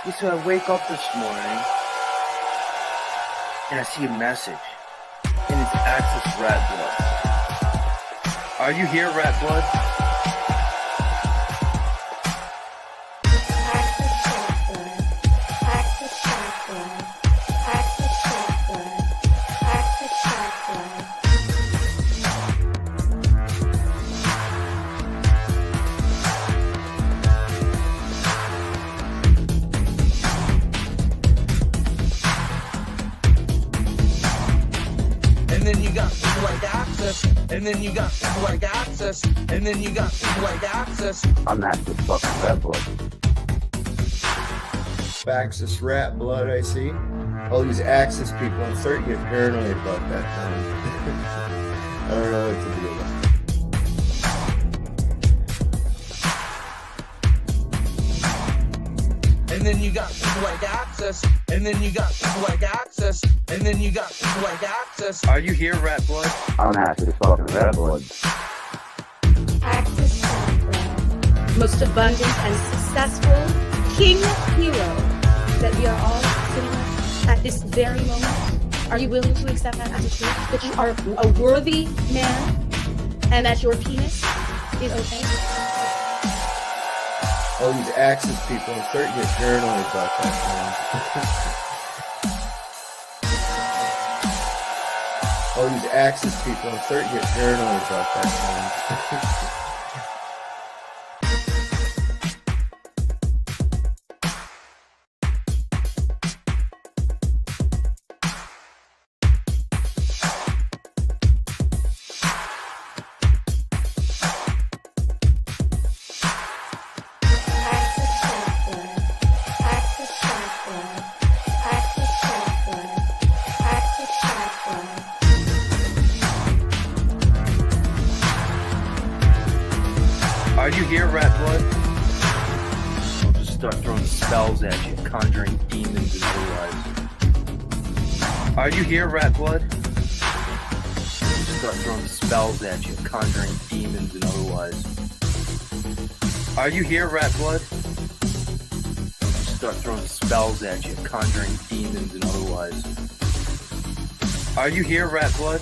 Yeah, so I wake up this morning and I see a message, and it's Access Rattblood. Are you here, Rattblood? And then you got people like Access, and then you got people like Access, and then you got people like Access. I'm not just fucking Rattblood. Access Rattblood, I see. All these Access people, I'm starting to get paranoid about that now. I don't know what to do about it. And then you got people like Access, and then you got people like Access, and then you got people like Access. Are you here, Rattblood? I'm not just fucking Rattblood. Access Rattblood, most abundant and successful king hero that we are all sitting with at this very moment. Are you willing to accept that as a truth? That you are a worthy man and that your penis is okay? All these Access people, I'm starting to get paranoid about that now. All these Access people, I'm starting to get paranoid about that now. Are you here, Rattblood? I'll just start throwing spells at you, conjuring demons and otherwise. Are you here, Rattblood? I'll just start throwing spells at you, conjuring demons and otherwise. Are you here, Rattblood? I'll just start throwing spells at you, conjuring demons and otherwise. Are you here, Rattblood?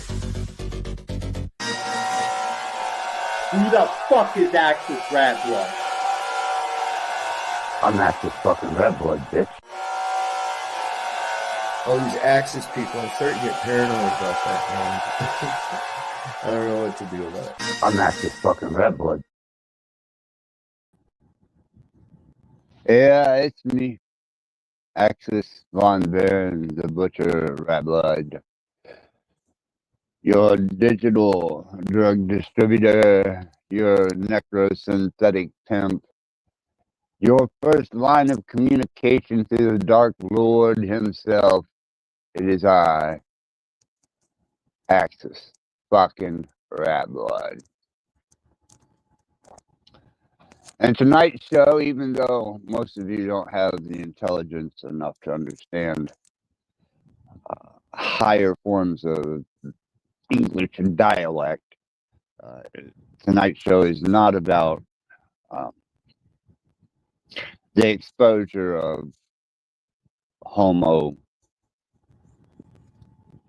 Who the fuck is Access Rattblood? I'm not just fucking Rattblood, bitch. All these Access people, I'm starting to get paranoid about that now. I don't know what to do about it. I'm not just fucking Rattblood. Yeah, it's me. Axis Von Baron, the Butcher Rattblood. Your digital drug distributor, your necrosynthetic pimp, your first line of communication to the Dark Lord himself. It is I, Axis fucking Rattblood. And tonight's show, even though most of you don't have the intelligence enough to understand higher forms of English and dialect, tonight's show is not about the exposure of Homo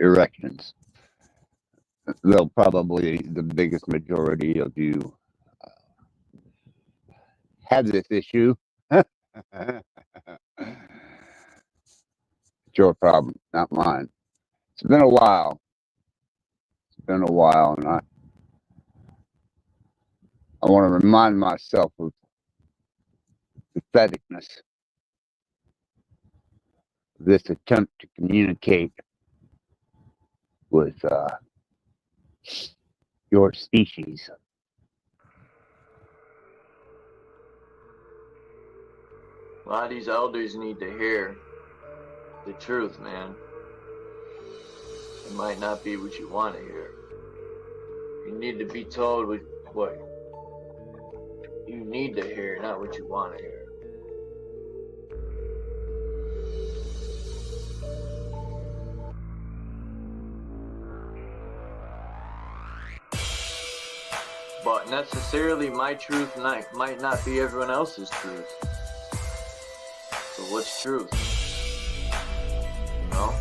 erections. Though probably the biggest majority of you have this issue. It's your problem, not mine. It's been a while. And I want to remind myself of the patheticness of this attempt to communicate with your species. A lot of these elders need to hear the truth, man. It might not be what you want to hear. You need to be told what you need to hear, not what you want to hear. But necessarily my truth might not be everyone else's truth. So what's truth? You know?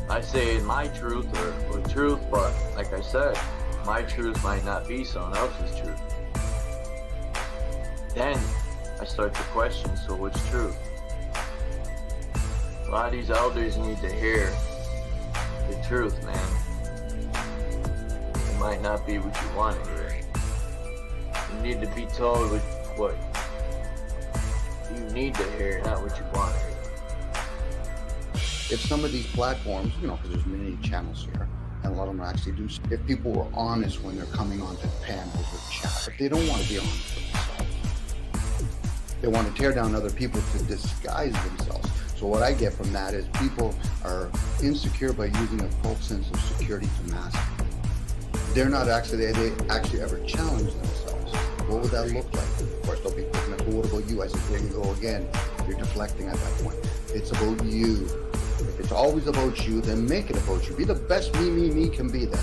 I say my truth or truth, but like I said, my truth might not be someone else's truth. Then I start to question, so what's truth? A lot of these elders need to hear the truth, man. It might not be what you want to hear. You need to be told what you need to hear, not what you want to hear. If some of these platforms, because there's many channels here, and a lot of them actually do, if people were honest when they're coming onto the panels or chat, if they don't want to be honest with themselves, they want to tear down other people to disguise themselves. So what I get from that is people are insecure by using a false sense of security to mask. They're not actually, they actually ever challenge themselves. What would that look like? Of course, they'll be picking up, well, what about you? I said, there you go again. You're deflecting at that point. It's about you. If it's always about you, then make it about you. Be the best me can be there.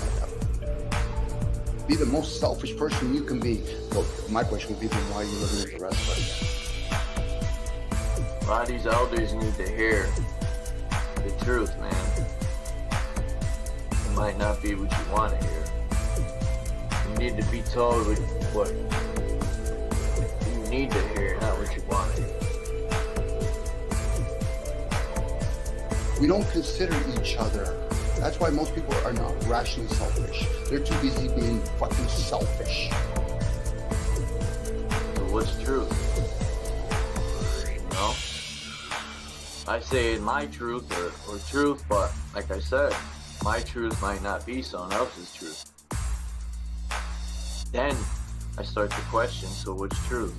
Be the most selfish person you can be. So my question would be, then why are you living with the rest of us? A lot of these elders need to hear the truth, man. It might not be what you want to hear. You need to be told what you need to hear, not what you want to hear. We don't consider each other. That's why most people are not rationally selfish. They're too busy being fucking selfish. So what's truth? You know? I say my truth or truth, but like I said, my truth might not be someone else's truth. Then I start to question, so what's truth?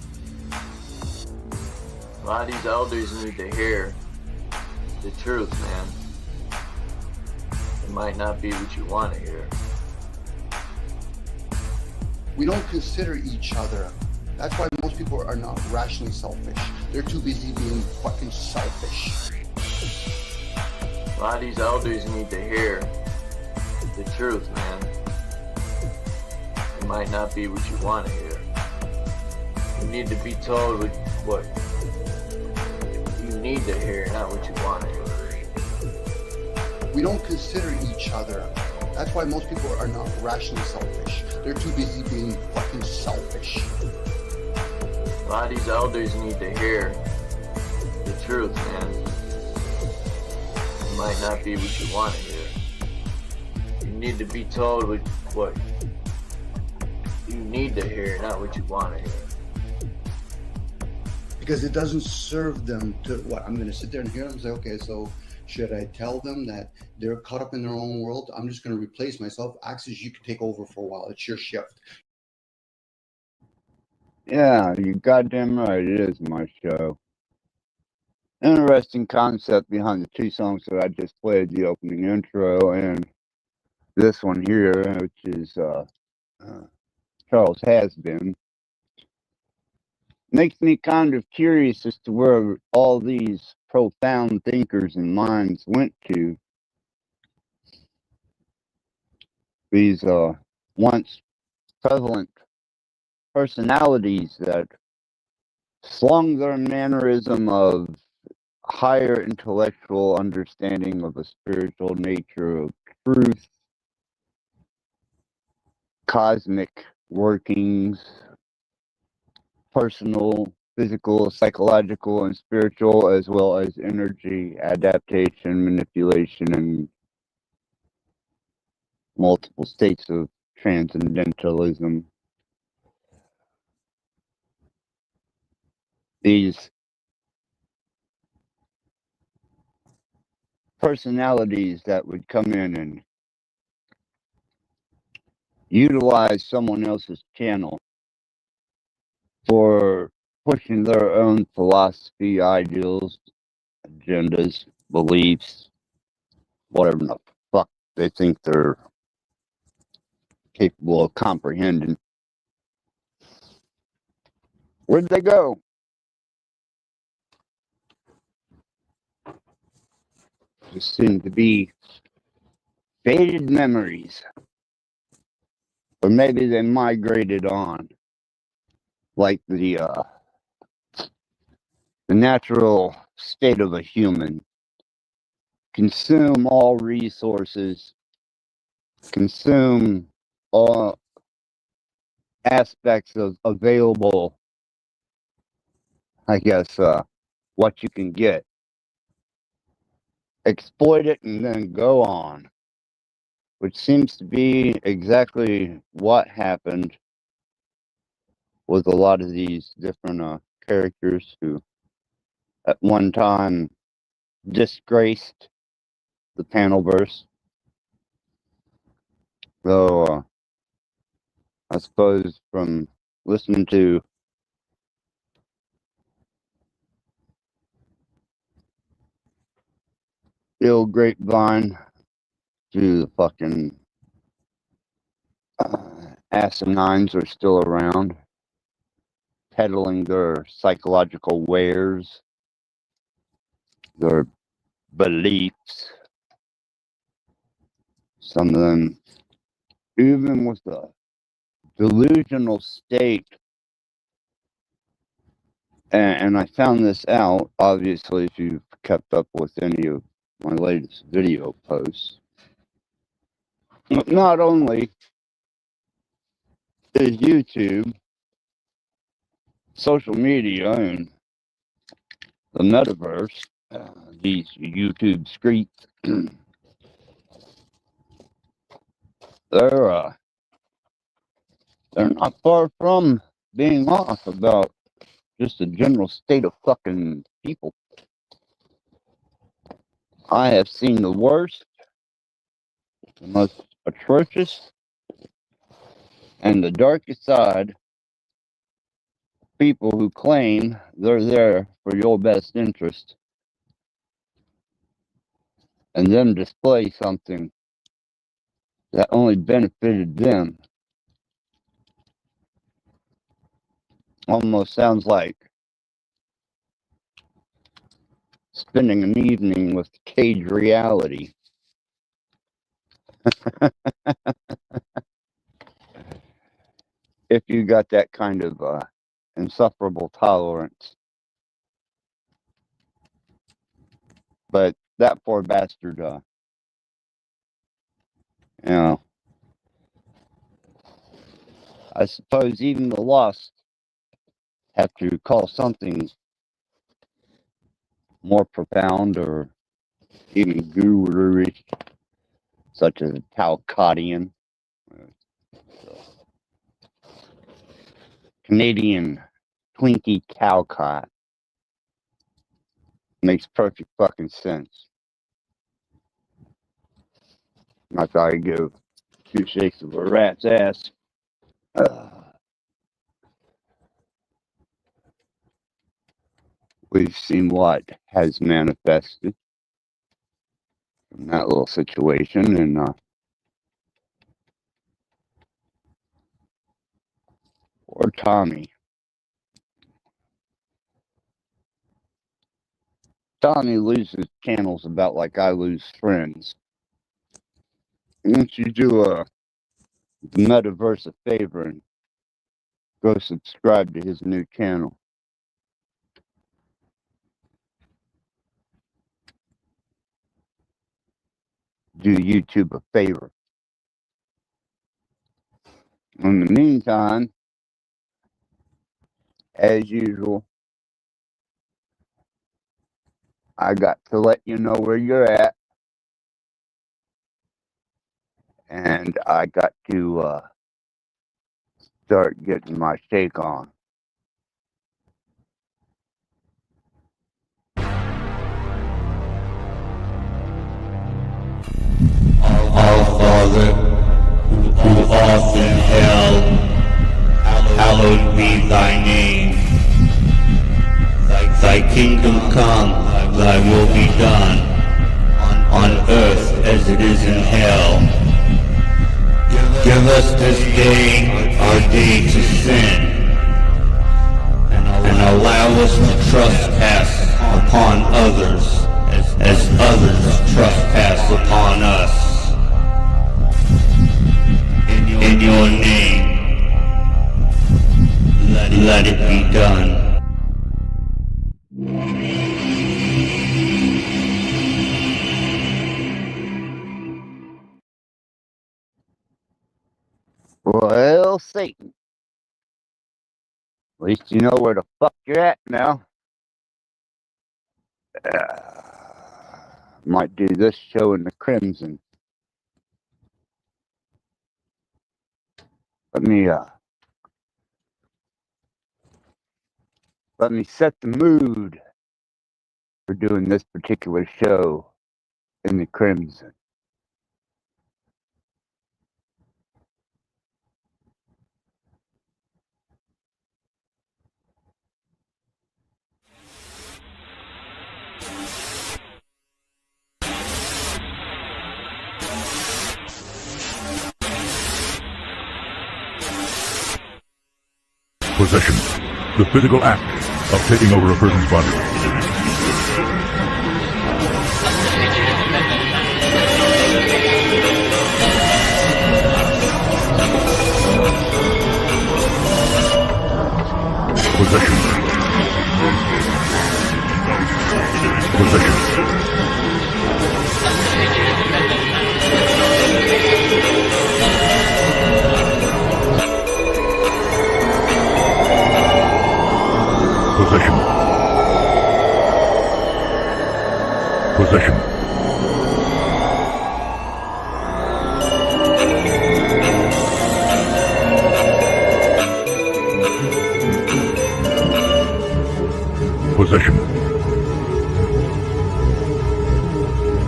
A lot of these elders need to hear the truth, man. It might not be what you want to hear. We don't consider each other. That's why most people are not rationally selfish. They're too busy being fucking selfish. A lot of these elders need to hear the truth, man. It might not be what you want to hear. You need to be told what you need to hear, not what you want to hear. We don't consider each other. That's why most people are not rationally selfish. They're too busy being fucking selfish. A lot of these elders need to hear the truth, man. It might not be what you want to hear. You need to be told what you need to hear, not what you want to hear. Because it doesn't serve them to, what, I'm going to sit there and hear them and say, okay, so should I tell them that they're caught up in their own world? I'm just going to replace myself. Axis, you can take over for a while. It's your shift. Yeah, you're goddamn right. It is my show. Interesting concept behind the two songs that I just played, the opening intro and this one here, which is Charles Has Been. Makes me kind of curious as to where all these profound thinkers and minds went to. These once prevalent personalities that slung their mannerism of higher intellectual understanding of a spiritual nature of truth, cosmic workings, personal, physical, psychological, and spiritual, as well as energy, adaptation, manipulation, and multiple states of transcendentalism. These personalities that would come in and utilize someone else's channel for pushing their own philosophy, ideals, agendas, beliefs, whatever the fuck they think they're capable of comprehending. Where'd they go? Just seem to be faded memories. Or maybe they migrated on. Like the the natural state of a human. Consume all resources, consume all aspects of available, I guess, what you can get. Exploit it and then go on, which seems to be exactly what happened with a lot of these different characters who at one time disgraced the panelverse. Though I suppose from listening to the old grapevine to the fucking asinines are still around, peddling their psychological wares, their beliefs. Some of them, even with the delusional state, and I found this out, obviously, if you've kept up with any of my latest video posts. Not only is YouTube, social media, and the metaverse, these YouTube streets, they're not far from being off about just the general state of fucking people. I have seen the worst, the most atrocious, and the darkest side of people who claim they're there for your best interest and then display something that only benefited them. Almost sounds like spending an evening with Cage Reality. If you got that kind of insufferable tolerance. But that poor bastard, you know, I suppose even the lost have to call something more profound or even guru-ish, such as a Talcottian, Canadian Twinkie Talcott. Makes perfect fucking sense. I thought I'd give 2 shakes of a rat's ass. We've seen what has manifested from that little situation, and poor Tommy. Tommy loses channels about like I lose friends. Once you do the metaverse a favor and go subscribe to his new channel. Do YouTube a favor. In the meantime, as usual, I got to let you know where you're at. And I got to start getting my shake on. Our Father, who art in hell, hallowed be thy name. Thy kingdom come, thy will be done, on earth as it is in hell. Give us this day our day to sin, and allow us to trespass upon others, as others trespass upon us. In your name, let it be done. Hail Satan. At least you know where the fuck you're at now. Might do this show in the Crimson. Let me set the mood for doing this particular show in the Crimson. Possession. The physical act of taking over a person's body. Possession. Possession. Possession. Possession. Possession.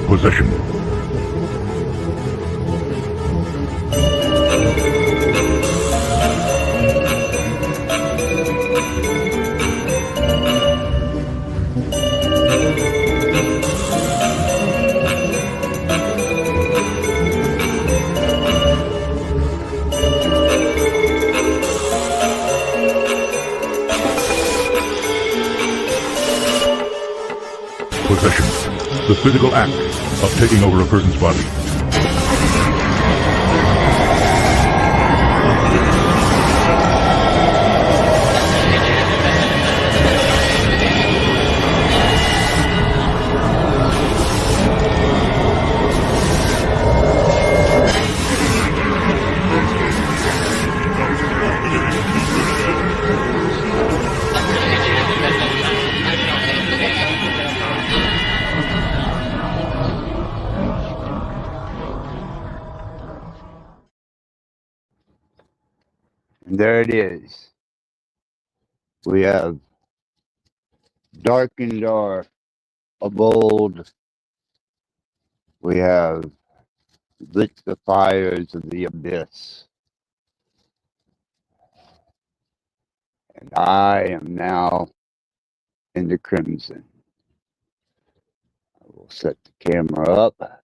Possession. Possession. The physical act of taking over a person's body. And there it is. We have darkened our abode. We have lit the fires of the abyss. And I am now in the Crimson. I will set the camera up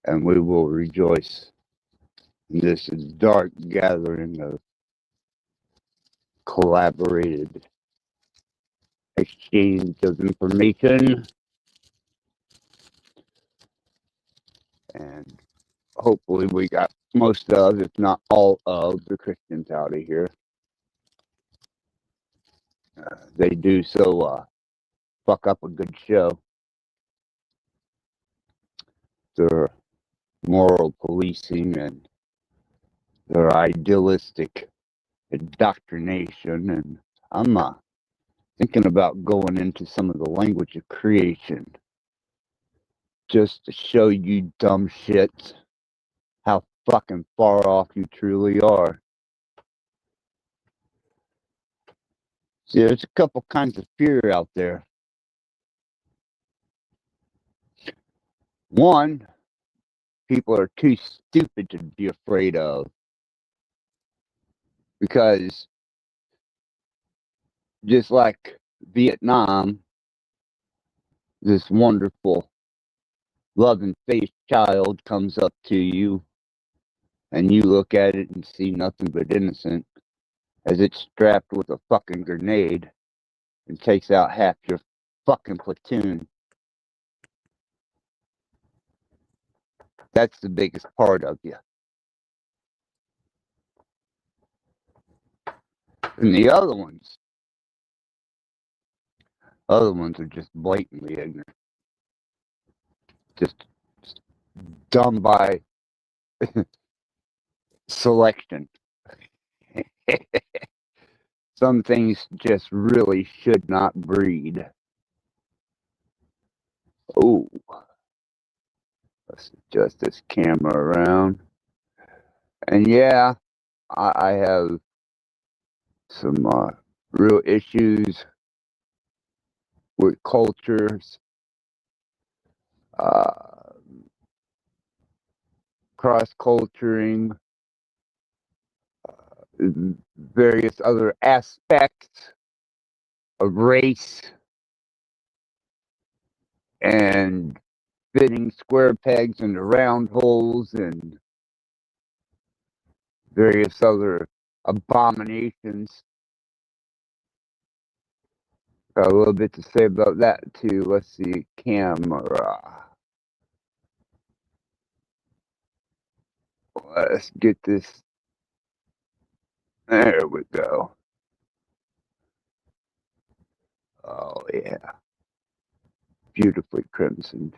and we will rejoice in this dark gathering of collaborated exchange of information, and hopefully we got most of, if not all of, the Christians out of here. They do so fuck up a good show. Their moral policing and their idealistic indoctrination, and I'm thinking about going into some of the language of creation just to show you dumb shits how fucking far off you truly are. See, there's a couple kinds of fear out there. One, people are too stupid to be afraid of, because just like Vietnam, this wonderful, loving-faced child comes up to you, and you look at it and see nothing but innocent, as it's strapped with a fucking grenade and takes out half your fucking platoon. That's the biggest part of you. And the other ones are just blatantly ignorant. Just dumb by selection. Some things just really should not breed. Oh, let's adjust this camera around. And yeah, I have some real issues with cultures, cross-culturing, various other aspects of race, and fitting square pegs into round holes, and various other abominations. Got a little bit to say about that too. Let's see, camera. Let's get this. There we go. Oh yeah, beautifully crimsoned.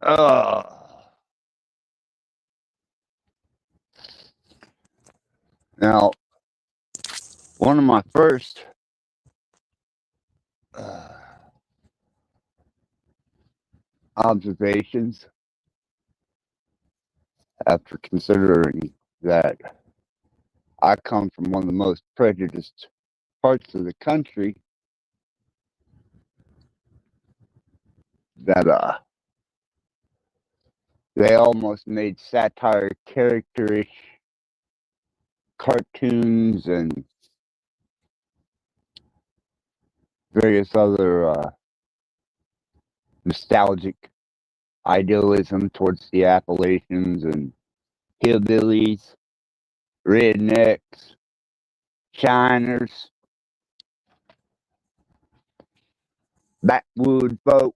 Oh. Now, one of my first observations, after considering that I come from one of the most prejudiced parts of the country, that they almost made satire characterish cartoons and various other nostalgic idealism towards the Appalachians and hillbillies, rednecks, shiners, backwood folk.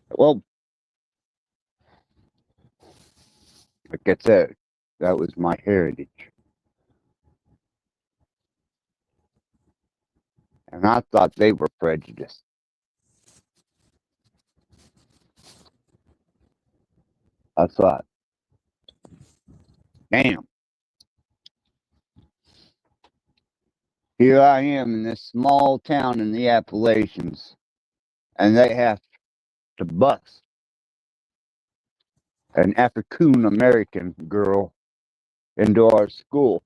Well, like I said, that was my heritage. And I thought they were prejudiced. I thought, damn, here I am in this small town in the Appalachians, and they have to bus an African American girl into our school.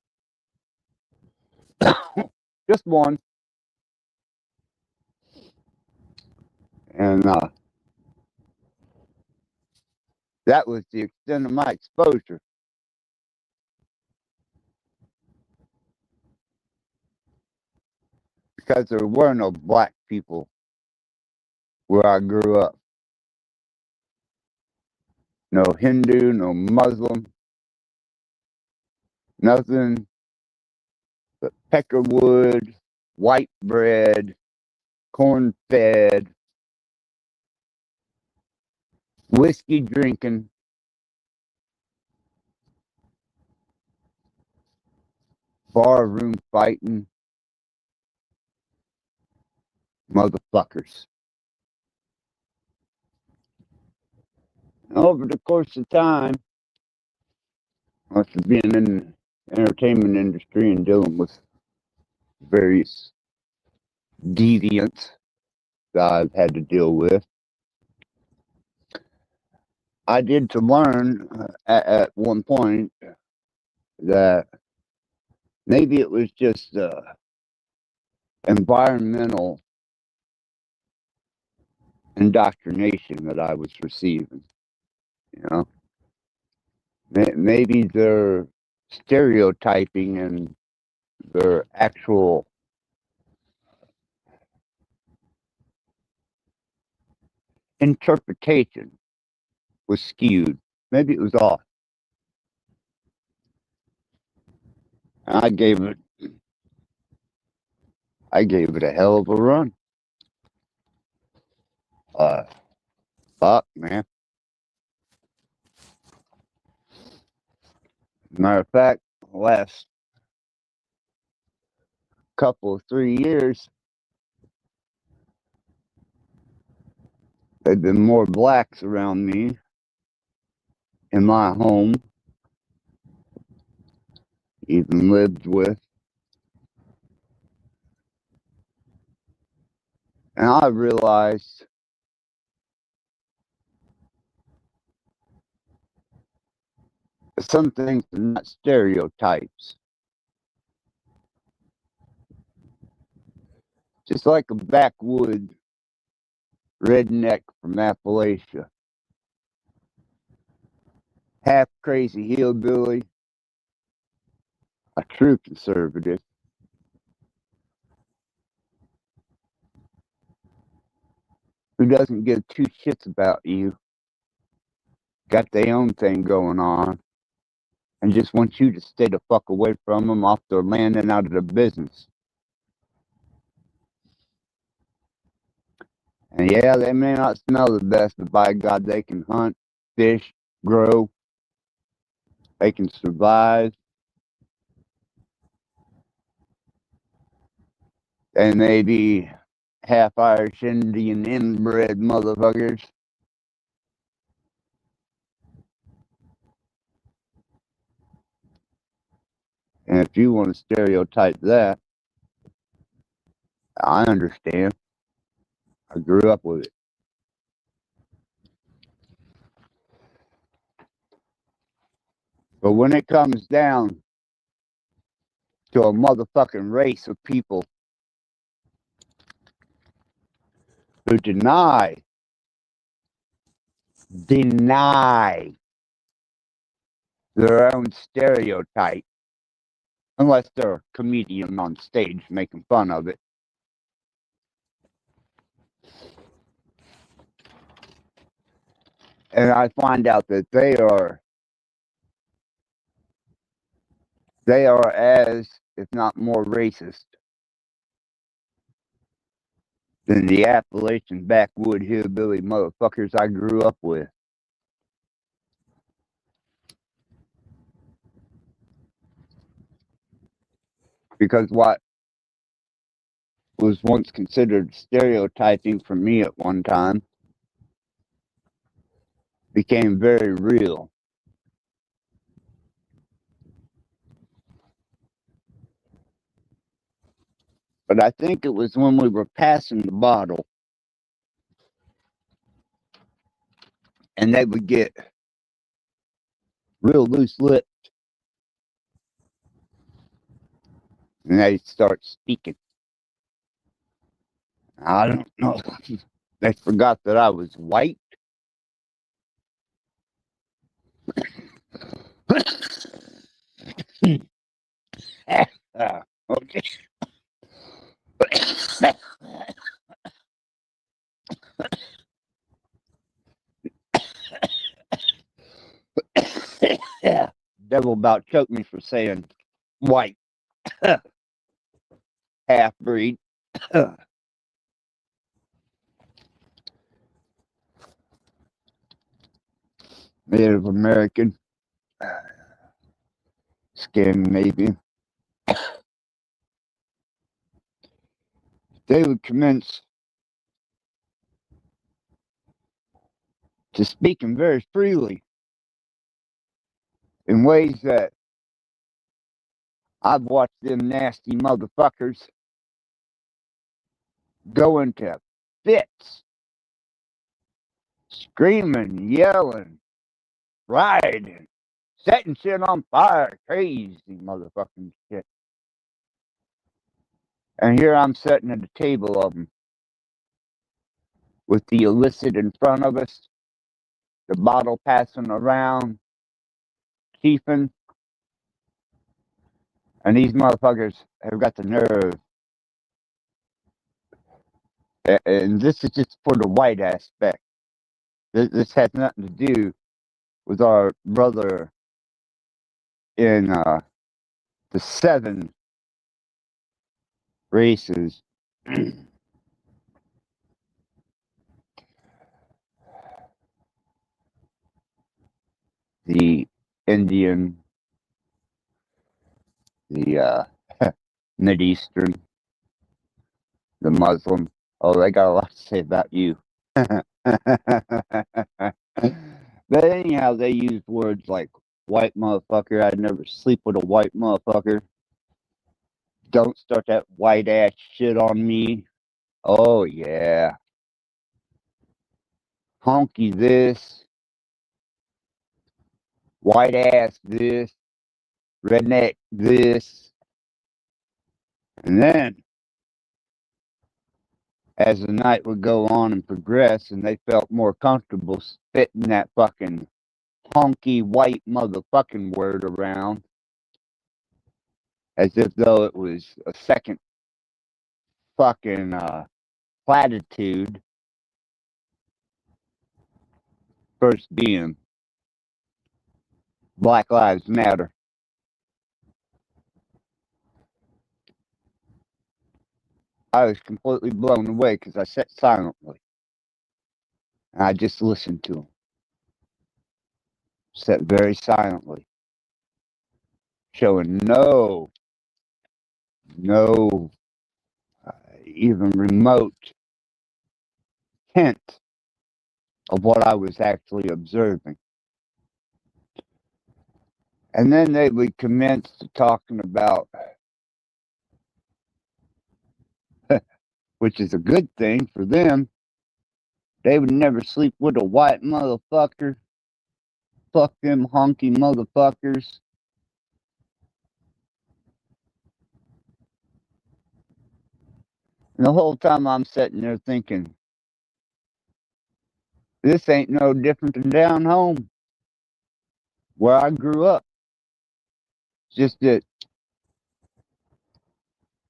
Just one. And that was the extent of my exposure. Because there were no black people where I grew up. No Hindu, no Muslim, nothing but peckerwood, white bread, corn-fed, whiskey drinking, bar room fighting motherfuckers. Over the course of time, after being in the entertainment industry and dealing with various deviants that I've had to deal with, I did to learn at one point that maybe it was just environmental indoctrination that I was receiving. You know, maybe their stereotyping and their actual interpretation was skewed. Maybe it was off. I gave it a hell of a run. Fuck, man. Matter of fact, last couple of 3 years, There've been more blacks around me in my home, even lived with. And I realized some things are not stereotypes. Just like a backwood redneck from Appalachia, half crazy hillbilly, a true conservative, who doesn't give two shits about you, got their own thing going on, and just wants you to stay the fuck away from them off their land and out of their business. And yeah, they may not smell the best, but by God, they can hunt, fish, grow, they can survive. They may be half Irish Indian inbred motherfuckers. And if you want to stereotype that, I understand. I grew up with it. But when it comes down to a motherfucking race of people who deny their own stereotype, unless they're a comedian on stage making fun of it. And I find out that they are as, if not more racist than the Appalachian backwood hillbilly motherfuckers I grew up with. Because what was once considered stereotyping for me at one time became very real. But I think it was when we were passing the bottle and they would get real loose lipped and they'd start speaking. I don't know. They forgot that I was white. Okay. Devil about choked me for saying white. Half breed. Native American. Scandinavian. They would commence to speaking very freely in ways that I've watched them nasty motherfuckers go into fits, screaming, yelling, riding, setting shit on fire, crazy motherfucking shit. And here I'm sitting at the table of them with the illicit in front of us, the bottle passing around, chiefing, and these motherfuckers have got the nerve. And this is just for the white aspect. This has nothing to do with our brother in the 7 races. The Indian, the Mid-Eastern, the Muslim. Oh, they got a lot to say about you. But anyhow, they use words like white motherfucker. I'd never sleep with a white motherfucker. Don't start that white ass shit on me. Oh, yeah. Honky this. White ass this. Redneck this. And then, as the night would go on and progress, and they felt more comfortable spitting that fucking honky white motherfucking word around, as if though it was a second fucking platitude, first being Black Lives Matter. I was completely blown away because I sat silently. And I just listened to them. Sat very silently. Showing no even remote hint of what I was actually observing. And then they would commence to talking about, which is a good thing for them, they would never sleep with a white motherfucker. Fuck them honky motherfuckers. And the whole time I'm sitting there thinking, this ain't no different than down home where I grew up. It's just that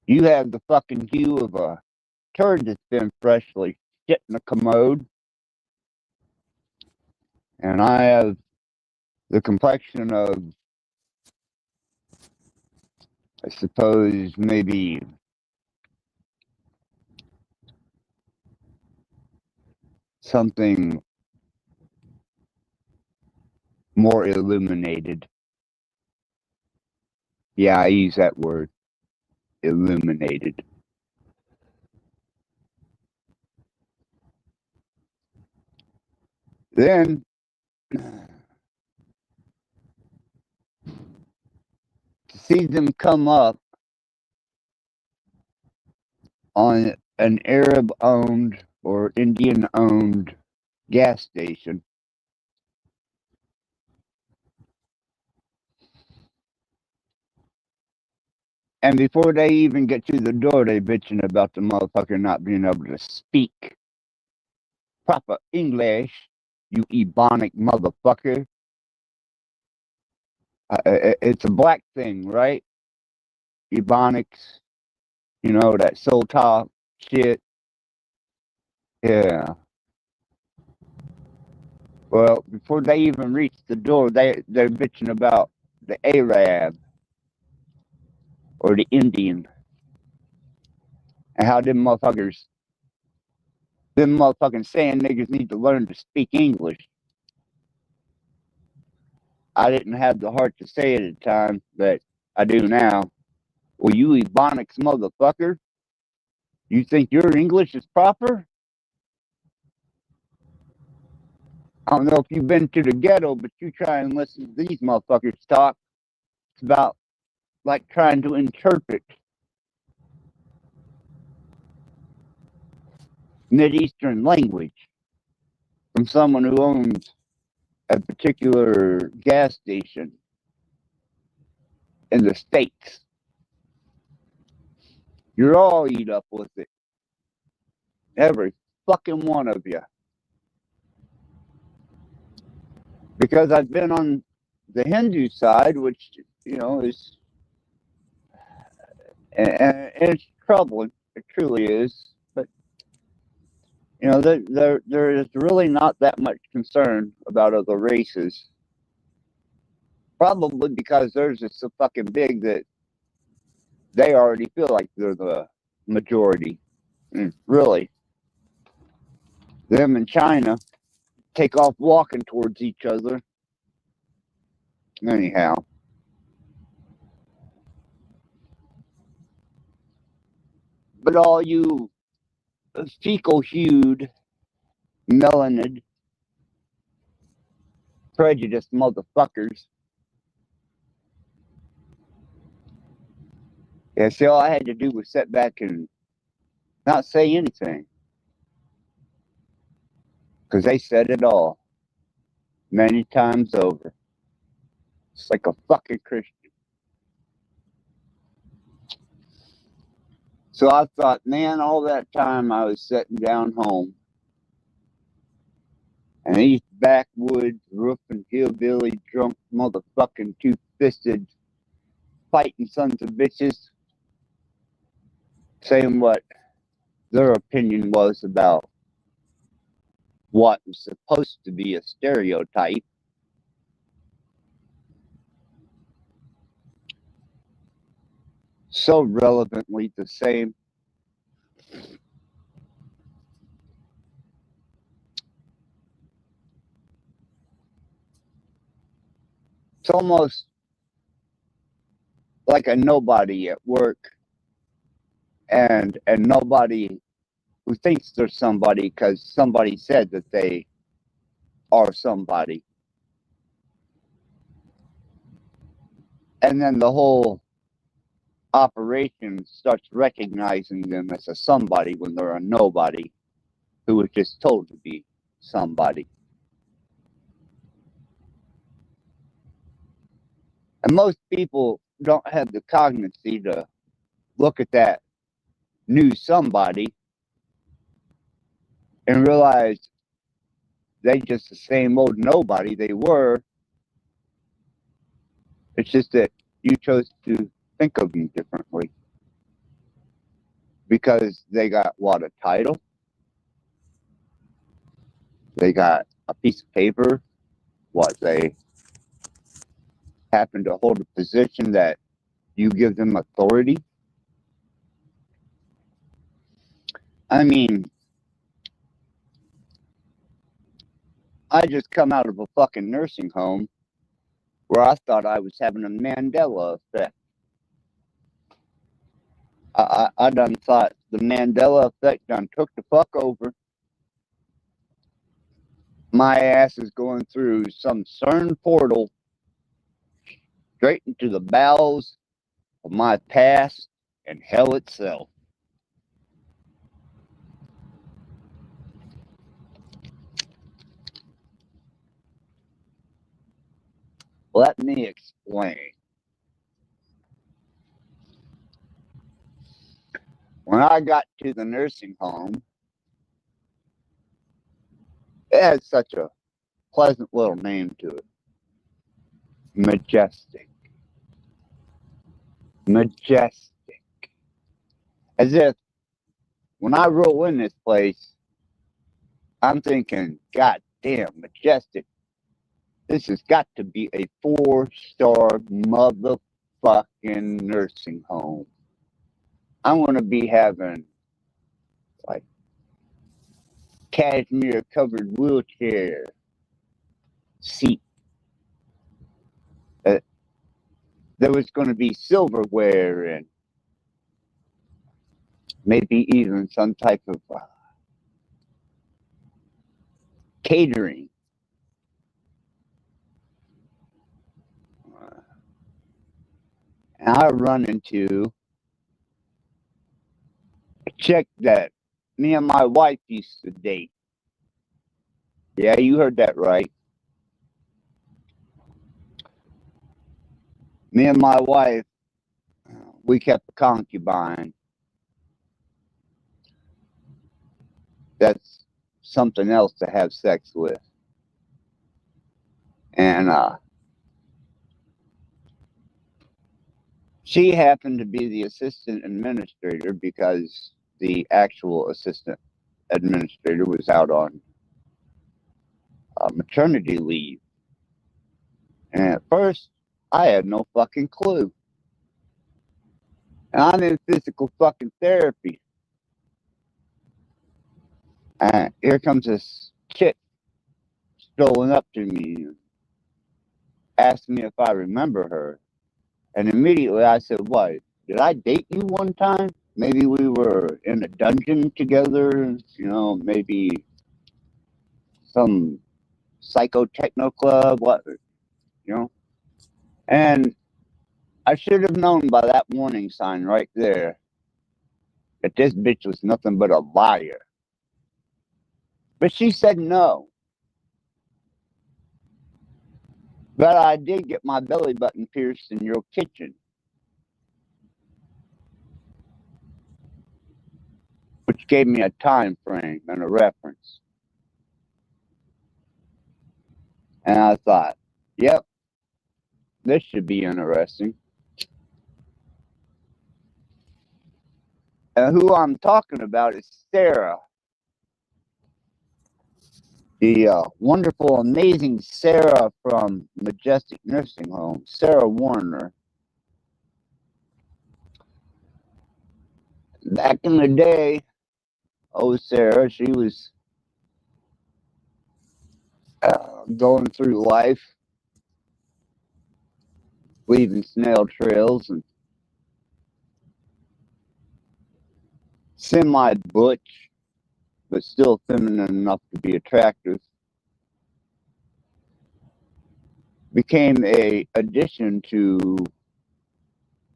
you have the fucking hue of a turd that's been freshly shit in a commode. And I have the complexion of, I suppose, maybe something more illuminated. Yeah, I use that word, illuminated. Then, to see them come up on an Arab-owned or Indian-owned gas station, and before they even get to the door, they bitching about the motherfucker not being able to speak proper English, you ebonic motherfucker. It's a black thing, right? Ebonics, you know, that soul talk shit. Yeah. Well, before they even reach the door, they're bitching about the Arab or the Indian and how them motherfucking saying niggas need to learn to speak English. I didn't have the heart to say it at the time, but I do now. Well, you ebonics motherfucker, you think your English is proper? I don't know if you've been to the ghetto, but you try and listen to these motherfuckers talk. It's about like trying to interpret Mid-Eastern language from someone who owns a particular gas station in the States. You're all eat up with it. Every fucking one of you. Because I've been on the Hindu side, which, you know, is, and it's troubling. It truly is. But, you know, there is really not that much concern about other races. Probably because theirs is so fucking big that they already feel like they're the majority. Really. Them and China take off walking towards each other. Anyhow. But all you fecal-hued melanated, prejudiced motherfuckers. Yeah, see, all I had to do was sit back and not say anything. Because they said it all. Many times over. It's like a fucking Christian. So I thought, man, all that time I was sitting down home. And these backwoods, roofing, hillbilly, drunk, motherfucking, two-fisted, fighting sons of bitches, saying what their opinion was about what was supposed to be a stereotype. So relevantly the same. It's almost like a nobody at work and nobody who thinks they're somebody because somebody said that they are somebody. And then the whole operation starts recognizing them as a somebody when they're a nobody who was just told to be somebody. And most people don't have the cognition to look at that new somebody and realize they just the same old nobody they were. It's just that you chose to think of them differently. Because they got what, a title? They got a piece of paper? What, they happen to hold a position that you give them authority? I mean, I just come out of a fucking nursing home where I thought I was having a Mandela effect. I done thought the Mandela effect done took the fuck over. My ass is going through some CERN portal straight into the bowels of my past and hell itself. Let me explain. When I got to the nursing home, it had such a pleasant little name to it. Majestic. Majestic. As if when I roll in this place, I'm thinking, God damn, Majestic. This has got to be a 4-star motherfucking nursing home. I'm going to be having, like, cashmere covered wheelchair seat. There was going to be silverware and maybe even some type of catering. And I run into a chick that me and my wife used to date. Yeah, you heard that right. Me and my wife, we kept a concubine. That's something else to have sex with. And she happened to be the assistant administrator because the actual assistant administrator was out on maternity leave. And at first, I had no fucking clue. And I'm in physical fucking therapy. And here comes this chick strolling up to me and asked me if I remember her. And immediately I said, what, did I date you one time? Maybe we were in a dungeon together, you know, maybe some psycho techno club, what, you know? And I should have known by that warning sign right there that this bitch was nothing but a liar. But she said no. But I did get my belly button pierced in your kitchen, which gave me a time frame and a reference. And I thought, yep, this should be interesting. And who I'm talking about is Sarah. The wonderful, amazing Sarah from Majestic Nursing Home, Sarah Warner. Back in the day, oh, Sarah, she was going through life, leaving snail trails and semi-butch, but still feminine enough to be attractive. Became a addition to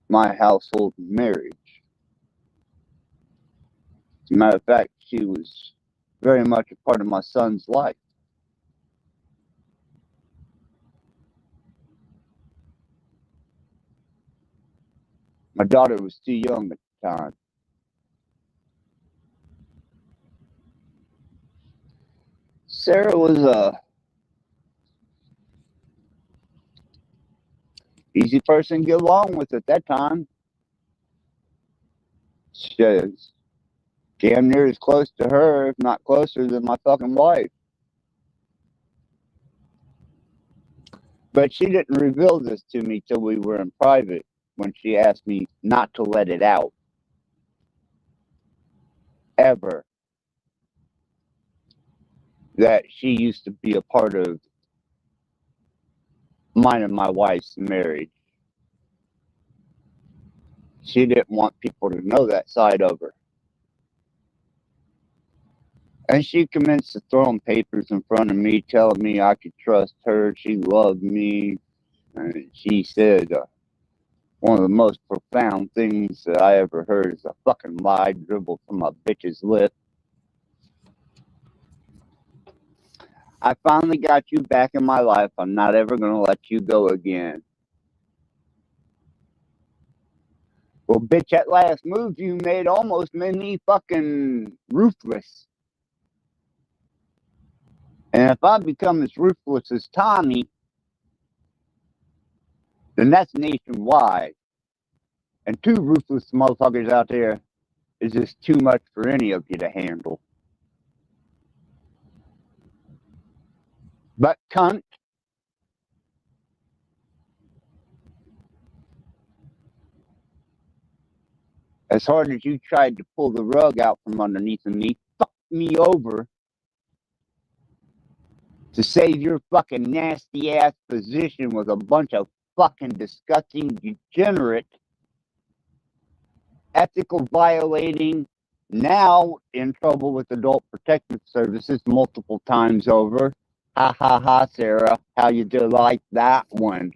my household marriage. As a matter of fact, she was very much a part of my son's life. My daughter was too young at the time. Sarah was a easy person to get along with at that time. She's damn near as close to her, if not closer than my fucking wife. But she didn't reveal this to me till we were in private, when she asked me not to let it out. Ever. That she used to be a part of mine and my wife's marriage. She didn't want people to know that side of her. And she commenced throwing papers in front of me, telling me I could trust her. She loved me. And she said one of the most profound things that I ever heard is a fucking lie dribbled from a bitch's lip. I finally got you back in my life. I'm not ever going to let you go again. Well, bitch, that last move you made almost made me fucking ruthless. And if I become as ruthless as Tommy, then that's nationwide. And 2 ruthless motherfuckers out there is just too much for any of you to handle. But cunt, as hard as you tried to pull the rug out from underneath of me, fuck me over to save your fucking nasty ass position with a bunch of fucking disgusting, degenerate, ethical violating, now in trouble with Adult Protective Services multiple times over. Ha ha ha, Sarah, how you do like that one?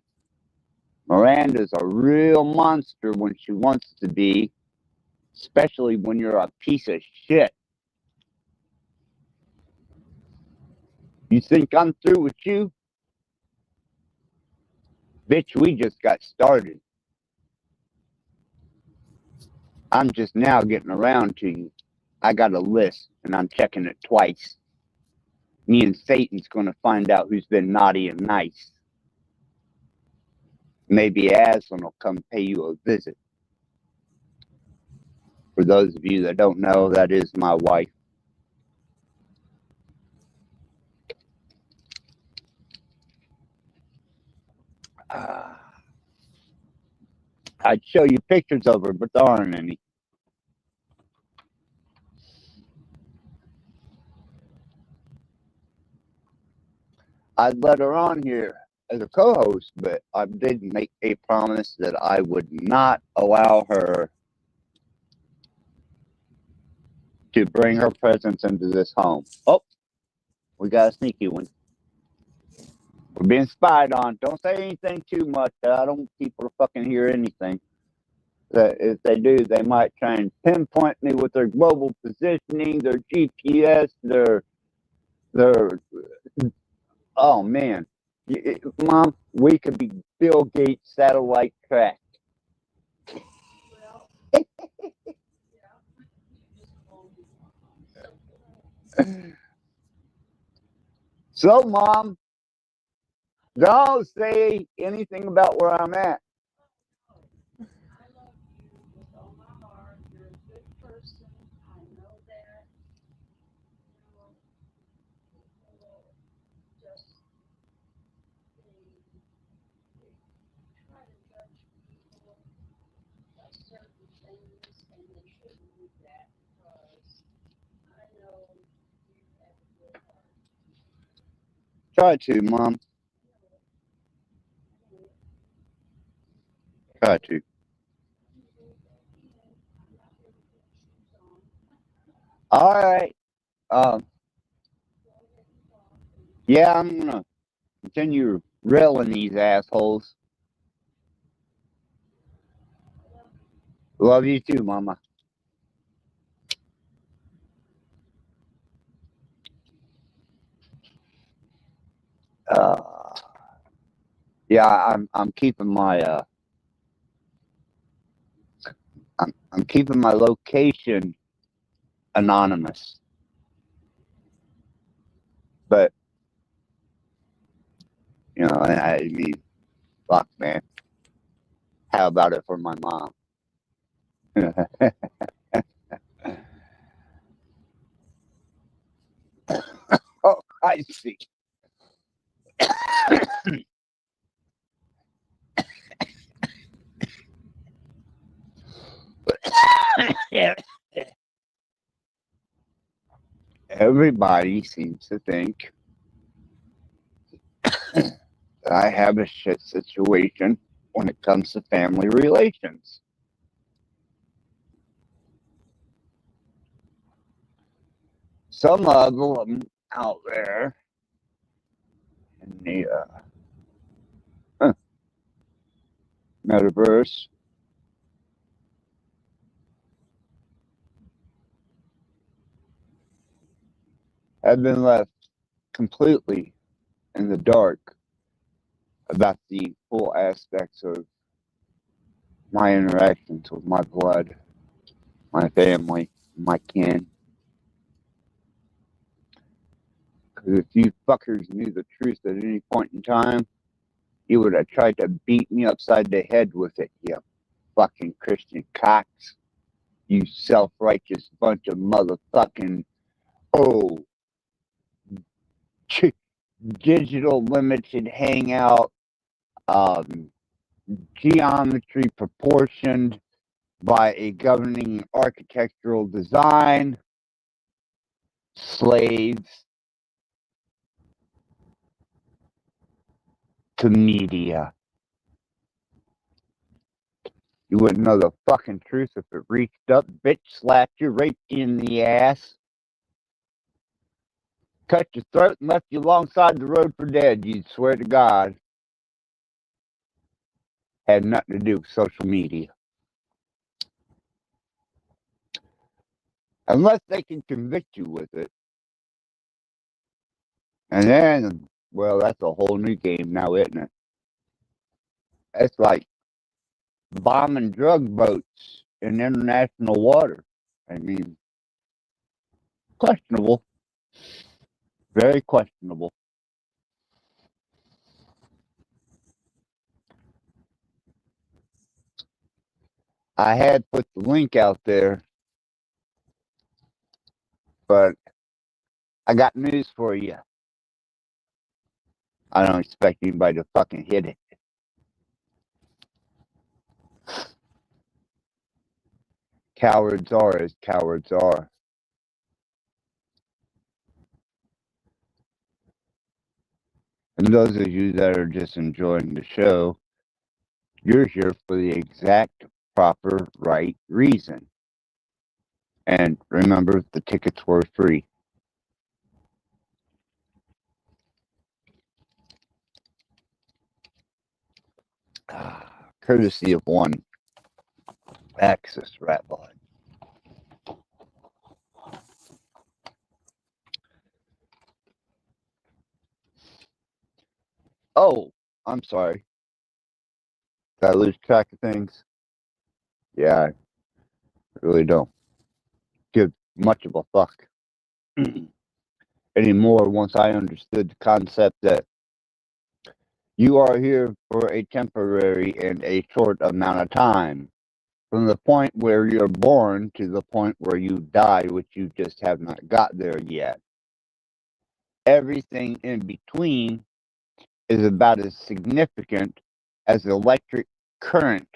Miranda's a real monster when she wants to be, especially when you're a piece of shit. You think I'm through with you? Bitch, we just got started. I'm just now getting around to you. I got a list, and I'm checking it twice. Me and Satan's gonna find out who's been naughty and nice. Maybe Aslan will come pay you a visit. For those of you that don't know, that is my wife. I'd show you pictures of her, but there aren't any. I'd let her on here as a co-host, but I did make a promise that I would not allow her to bring her presence into this home. Oh, We got a sneaky one. We're being spied on. Don't say anything too much. I don't want people to fucking hear anything. That if they do, they might try and pinpoint me with their global positioning, their GPS, their oh man, Mom, we could be Bill Gates satellite tracked. So, Mom, don't say anything about where I'm at. Try to, Mom. Try to. All right. Yeah, I'm gonna continue railing these assholes. Love you too, Mama. Yeah, I'm keeping my I'm keeping my location anonymous. But you know, I mean, fuck, man. How about it for my mom? Oh, I see. Everybody seems to think that I have a shit situation when it comes to family relations. Some of them out there in the metaverse have been left completely in the dark about the full aspects of my interactions with my blood, my family, my kin. Because if you fuckers knew the truth at any point in time, you would have tried to beat me upside the head with it, you fucking Christian cocks. You self-righteous bunch of motherfucking, oh, digital limited hangout, geometry proportioned by a governing architectural design, slaves to media. You wouldn't know the fucking truth if it reached up, bitch slapped you right in the ass, cut your throat, and left you alongside the road for dead. You'd swear to God. Had nothing to do with social media. Unless they can convict you with it. And then, well, that's a whole new game now, isn't it? It's like bombing drug boats in international water. I mean, questionable. Very questionable. I had put the link out there, but I got news for you. I don't expect anybody to fucking hit it. Cowards are as cowards are. And those of you that are just enjoying the show, you're here for the exact proper right reason. And remember, the tickets were free. courtesy of one Axis Rattblood. Oh, I'm sorry. Did I lose track of things? Yeah, I really don't give much of a fuck anymore once I understood the concept that you are here for a temporary and a short amount of time. From the point where you're born to the point where you die, which you just have not got there yet. Everything in between is about as significant as electric current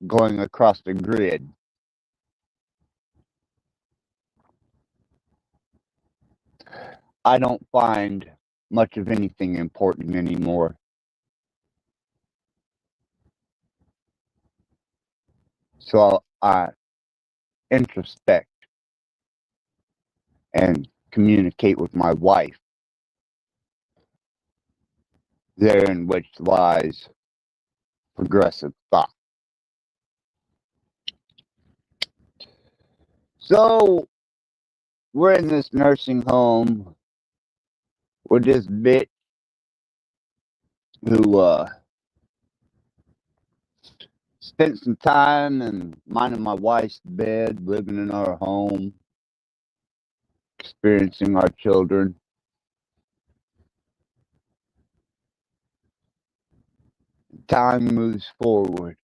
going across the grid. I don't find much of anything important anymore. So I introspect and communicate with my wife, therein which lies progressive thought. So we're in this nursing home with this bitch who spent some time and minding my wife's bed, living in our home, experiencing our children. Time moves forward.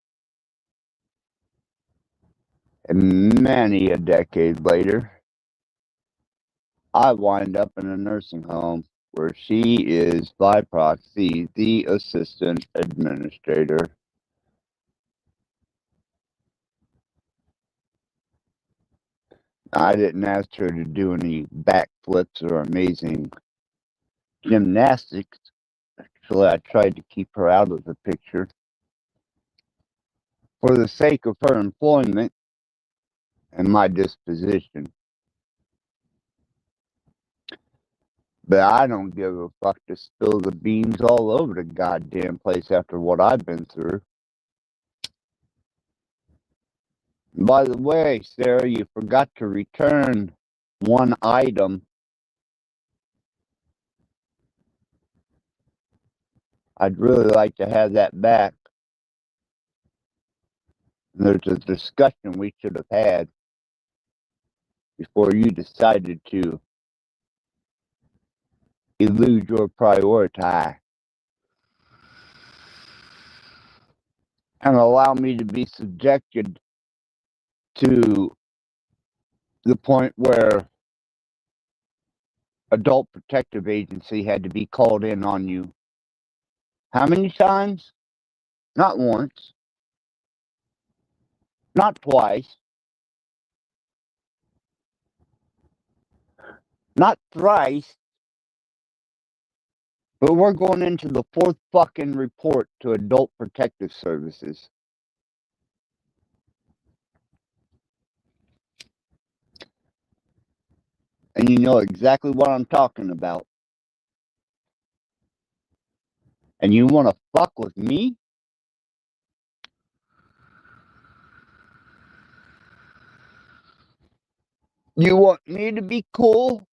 And many a decade later, I wind up in a nursing home where she is, by proxy, the assistant administrator. I didn't ask her to do any backflips or amazing gymnastics. Actually, I tried to keep her out of the picture for the sake of her employment and my disposition. But I don't give a fuck to spill the beans all over the goddamn place after what I've been through. By the way, Sarah, you forgot to return one item. I'd really like to have that back. There's a discussion we should have had before you decided to elude your priority and allow me to be subjected to the point where Adult Protective Agency had to be called in on you. How many times? Not once. Not twice. Not thrice. But we're going into the fourth fucking report to Adult Protective Services. And you know exactly what I'm talking about. And you want to fuck with me? You want me to be cool?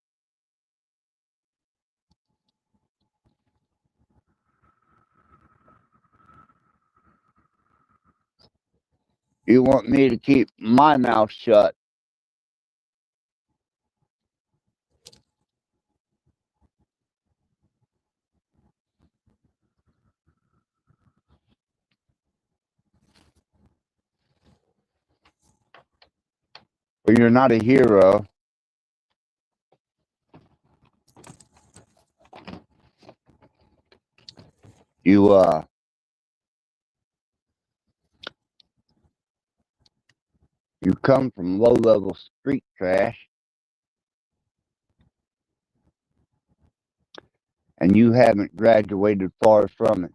You want me to keep my mouth shut? But you're not a hero. You come from low-level street trash. And you haven't graduated far from it.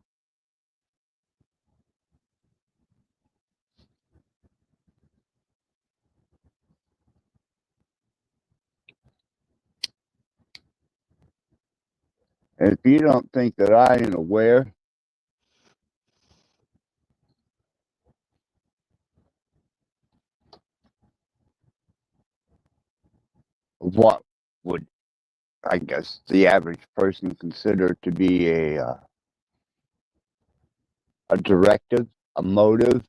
And if you don't think that I ain't aware what would, I guess, the average person consider to be a directive, a motive,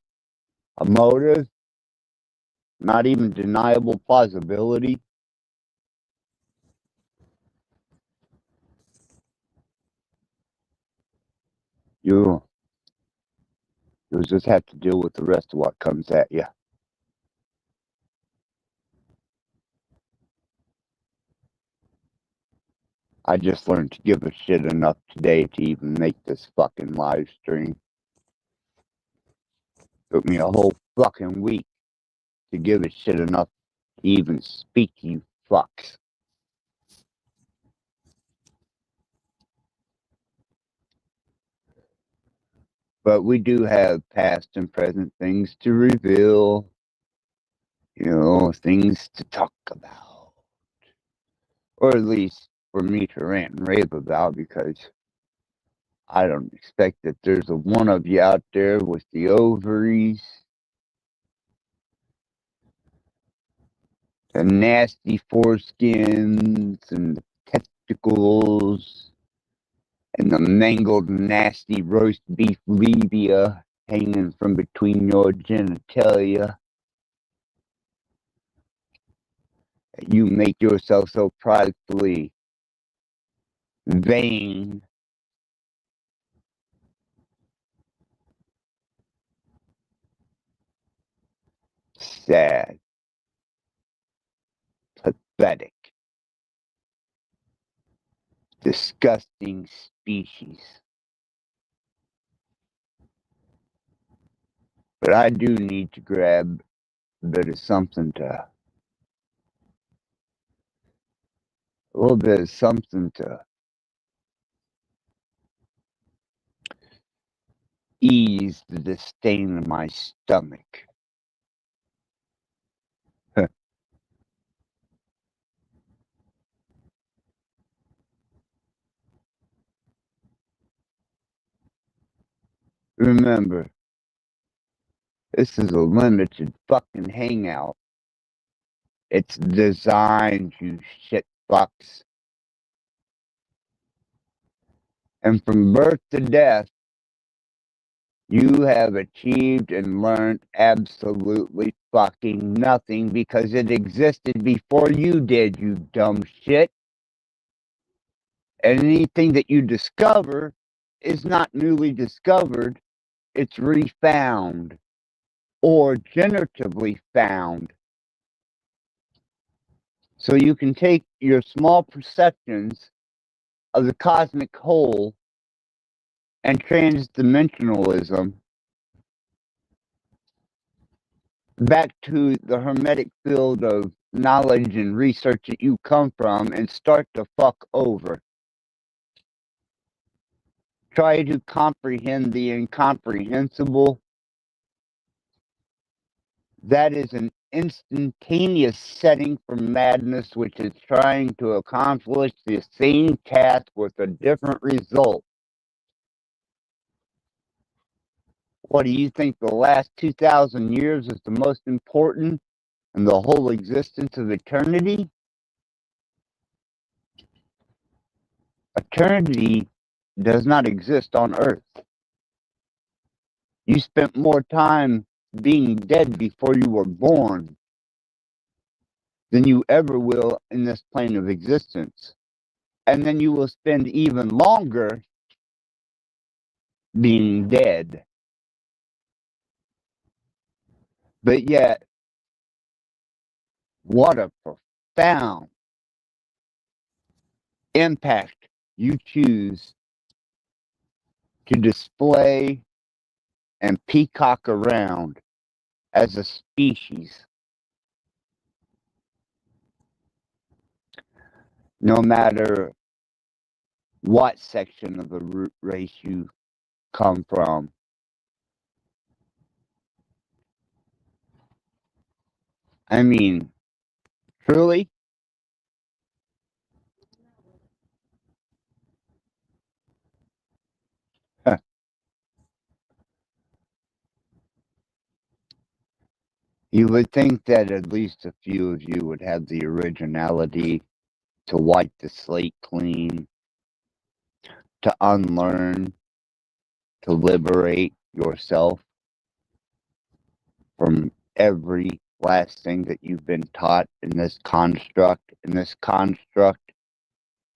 not even deniable plausibility. You'll just have to deal with the rest of what comes at you. I just learned to give a shit enough today to even make this fucking live stream. Took me a whole fucking week to give a shit enough to even speak to you fucks. But we do have past and present things to reveal. You know, things to talk about. Or at least for me to rant and rave about, because I don't expect that there's a one of you out there with the ovaries, the nasty foreskins, and the testicles, and the mangled, nasty roast beef labia hanging from between your genitalia. You make yourself so pridefully vain. Sad. Pathetic. Disgusting species. But I do need to grab a bit of something to, a little bit of something to ease the disdain in my stomach. Remember, this is a limited fucking hangout. It's designed, you shit fucks. And from birth to death, you have achieved and learned absolutely fucking nothing because it existed before you did, you dumb shit. And anything that you discover is not newly discovered, it's refound or generatively found. So you can take your small perceptions of the cosmic whole and transdimensionalism back to the hermetic field of knowledge and research that you come from and start to fuck over. Try to comprehend the incomprehensible. That is an instantaneous setting for madness, which is trying to accomplish the same task with a different result. What do you think, the last 2,000 years is the most important in the whole existence of eternity? Eternity does not exist on Earth. You spent more time being dead before you were born than you ever will in this plane of existence. And then you will spend even longer being dead. But yet, what a profound impact you choose to display and peacock around as a species. No matter what section of the race you come from. I mean, truly, You would think that at least a few of you would have the originality to wipe the slate clean, to unlearn, to liberate yourself from every last thing that you've been taught in this construct,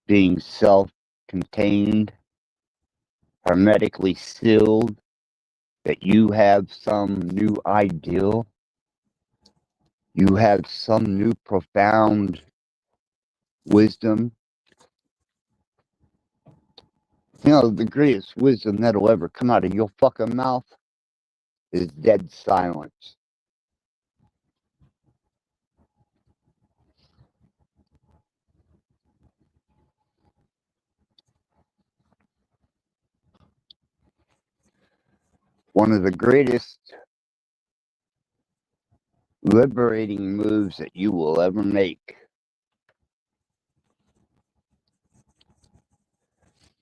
being self-contained, hermetically sealed, that you have some new ideal, you have some new profound wisdom. You know, the greatest wisdom that'll ever come out of your fucking mouth is dead silence. One of the greatest liberating moves that you will ever make.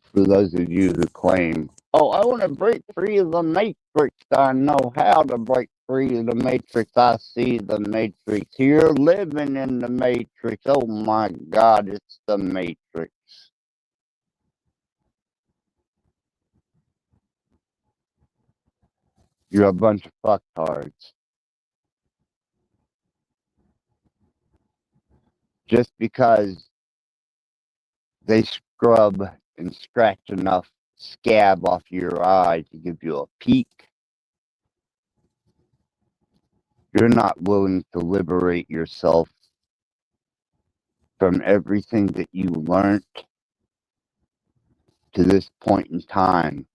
For those of you who claim, oh, I want to break free of the matrix. I know how to break free of the matrix. I see the matrix. You're living in the matrix. Oh my God, it's the matrix. You're a bunch of fucktards. Just because they scrub and scratch enough scab off your eye to give you a peek, you're not willing to liberate yourself from everything that you learned to this point in time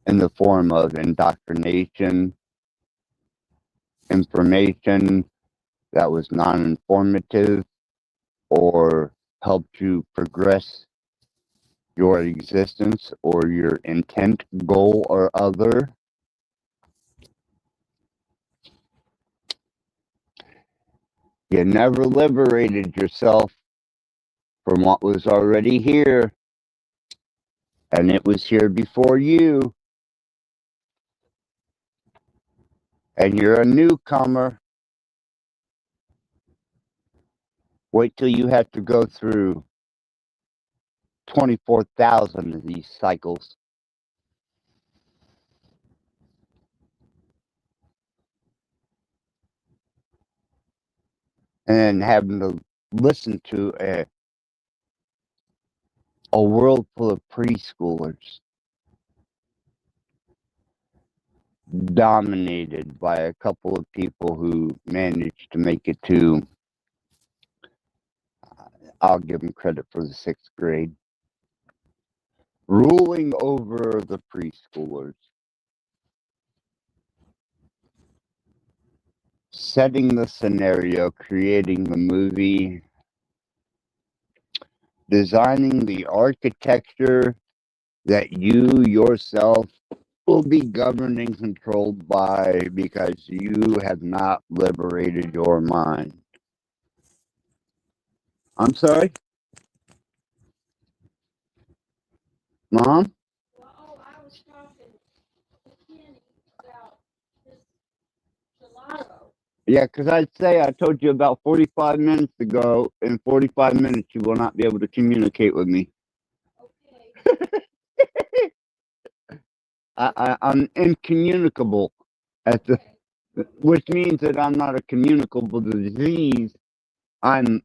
in the form of indoctrination, information that was non-informative or helped you progress your existence or your intent, goal, or other. You never liberated yourself from what was already here, and it was here before you, and you're a newcomer. Wait till you have to go through 24,000 of these cycles. And having to listen to a world full of preschoolers dominated by a couple of people who managed to make it to, I'll give them credit for the 6th grade, ruling over the preschoolers, setting the scenario, creating the movie, designing the architecture that you yourself will be governed and controlled by because you have not liberated your mind. I'm sorry? Mom? Well, I was talking to Kenny about this gelato. Yeah, because I'd say I told you about 45 minutes ago, in 45 minutes you will not be able to communicate with me. Okay. I'm incommunicable at the, which means that I'm not a communicable disease. I'm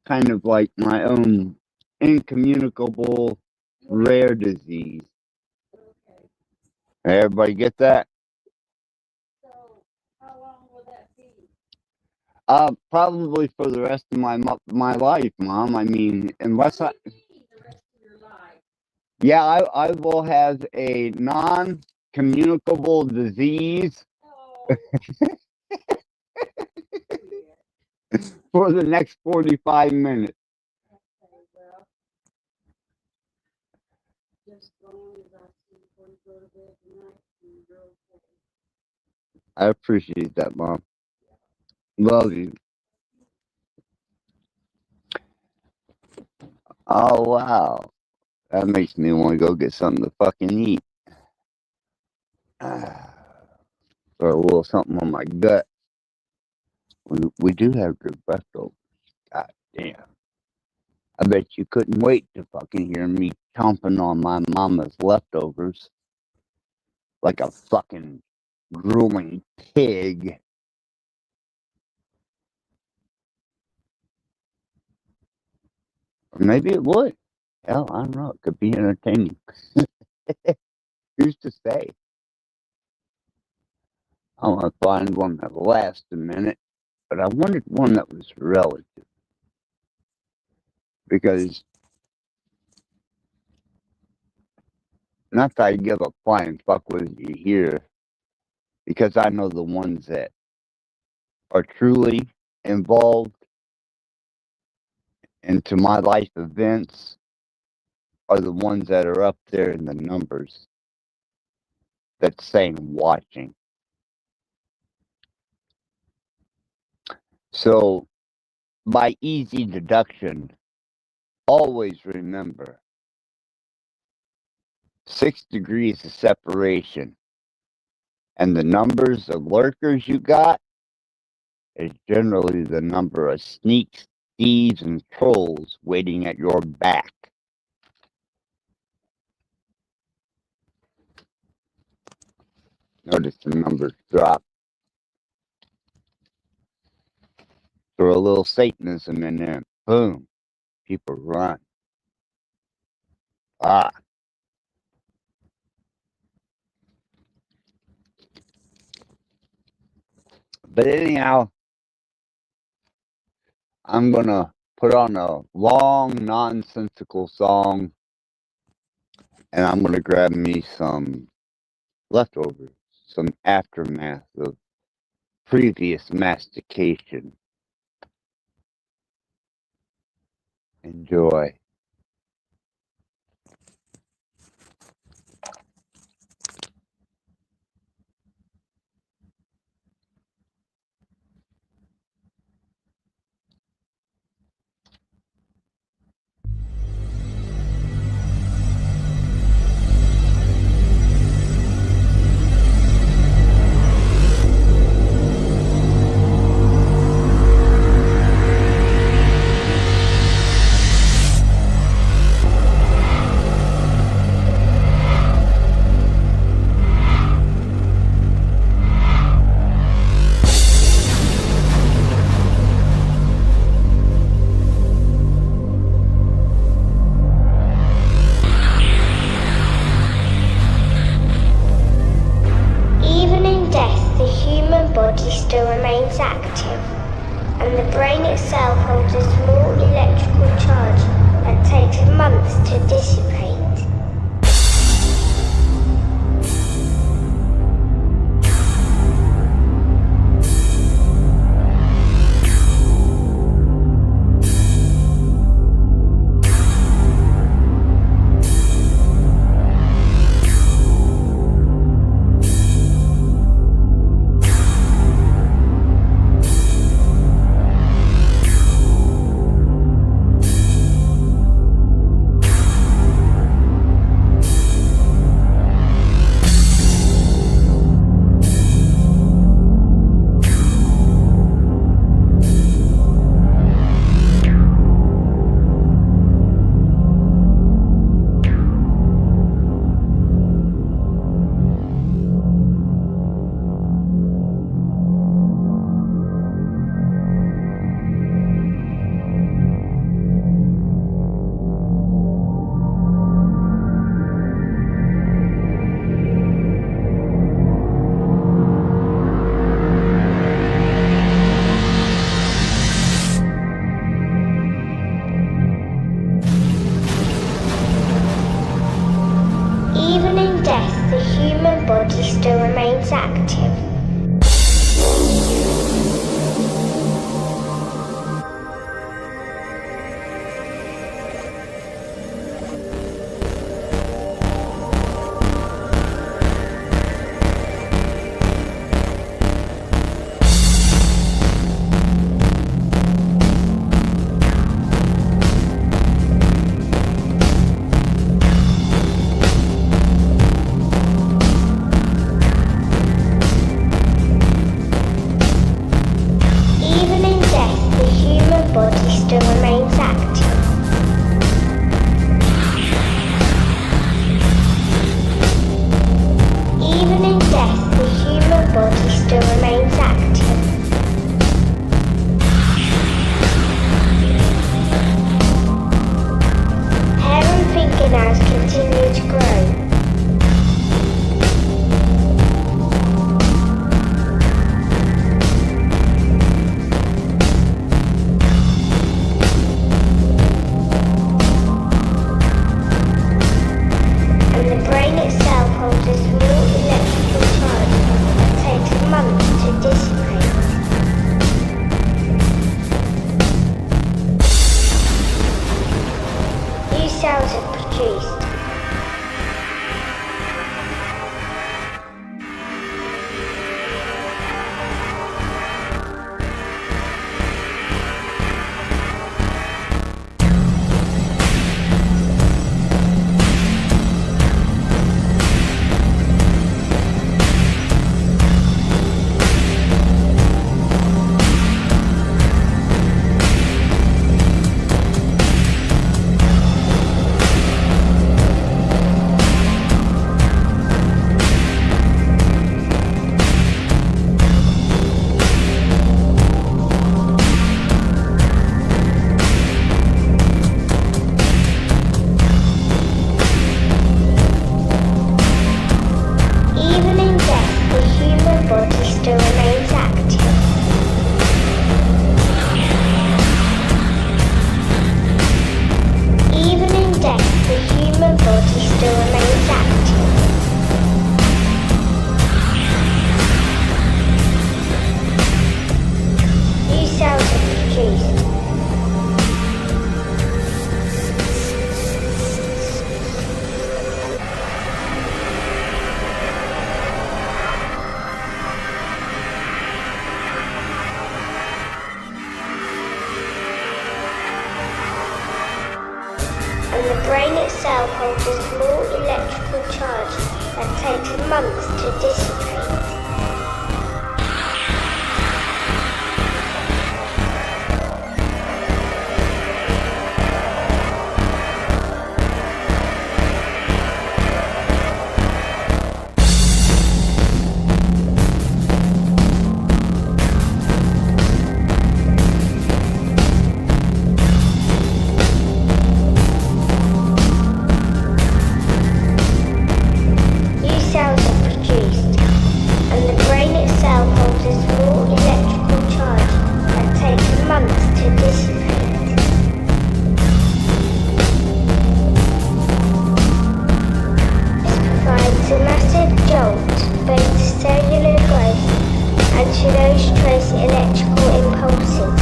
kind of like my own incommunicable rare disease. Okay. Everybody get that? So, how long will that be? Probably for the rest of my life, Mom. I mean, unless I. The rest of your life. Yeah, I will have a non-communicable disease Oh. for the next 45 minutes. Okay, well, just as long as I see before you go to bed tonight, you're okay. I appreciate that, Mom. Love you. Oh, wow. That makes me want to go get something to fucking eat. or a little something on my gut. We do have good leftovers. God damn. I bet you couldn't wait to fucking hear me chomping on my mama's leftovers like a fucking grueling pig. Or maybe it would. Hell, I don't know. It could be entertaining. Who's to say? I want to find one that lasts a minute, but I wanted one that was relative. Because, not that I give a flying fuck whether you hear, because I know the ones that are truly involved into my life events are the ones that are up there in the numbers that's saying watching. So, by easy deduction, always remember 6 degrees of separation, and the numbers of lurkers you got is generally the number of sneaks, thieves, and trolls waiting at your back. Notice the numbers drop. Throw a little Satanism in there. Boom. People run. Ah. But anyhow, I'm going to put on a long, nonsensical song, and I'm going to grab me some leftovers, some aftermath of previous mastication. Enjoy. still remains active, and the brain itself holds a small electrical charge that takes months to dissipate. that takes months to dissipate. New cells are produced, and the brain itself holds a small electrical charge that takes months to dissipate. This provides a massive jolt both to cellular growth and to those trace electrical impulses.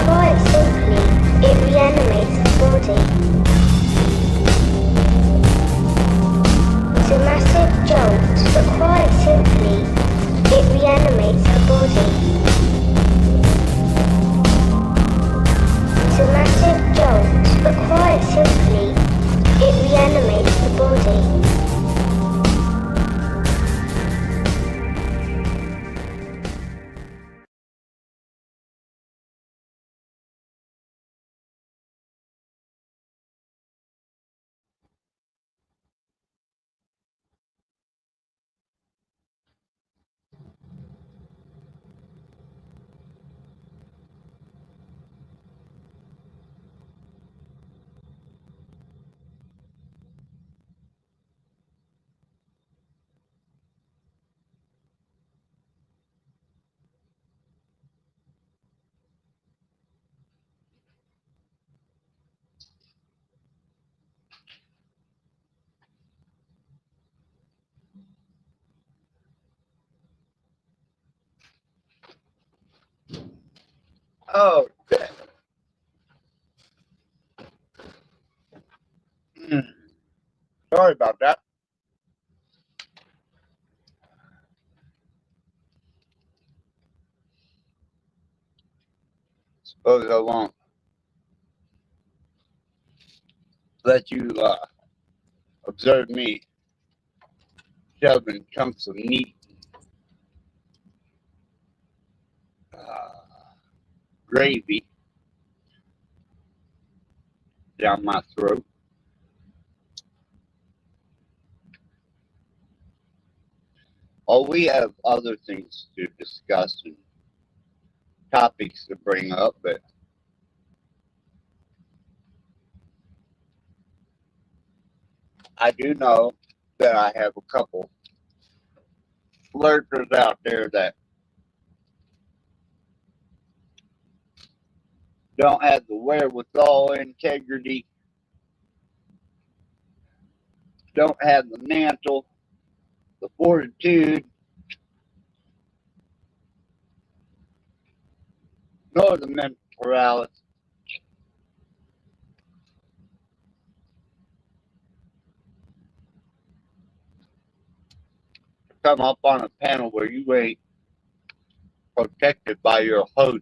Quite simply, it reanimates the body. It's a massive jolt, but quite simply, it reanimates the body. It's a massive jolt, but quite simply, it reanimates the body. Oh, shit. Sorry about that. Suppose I won't let you observe me shoving chunks of meat, gravy down my throat. Oh, we have other things to discuss and topics to bring up, but I do know that I have a couple lurkers out there that don't have the wherewithal, integrity, don't have the mantle, the fortitude, nor the mental paralysis to come up on a panel where you ain't protected by your host,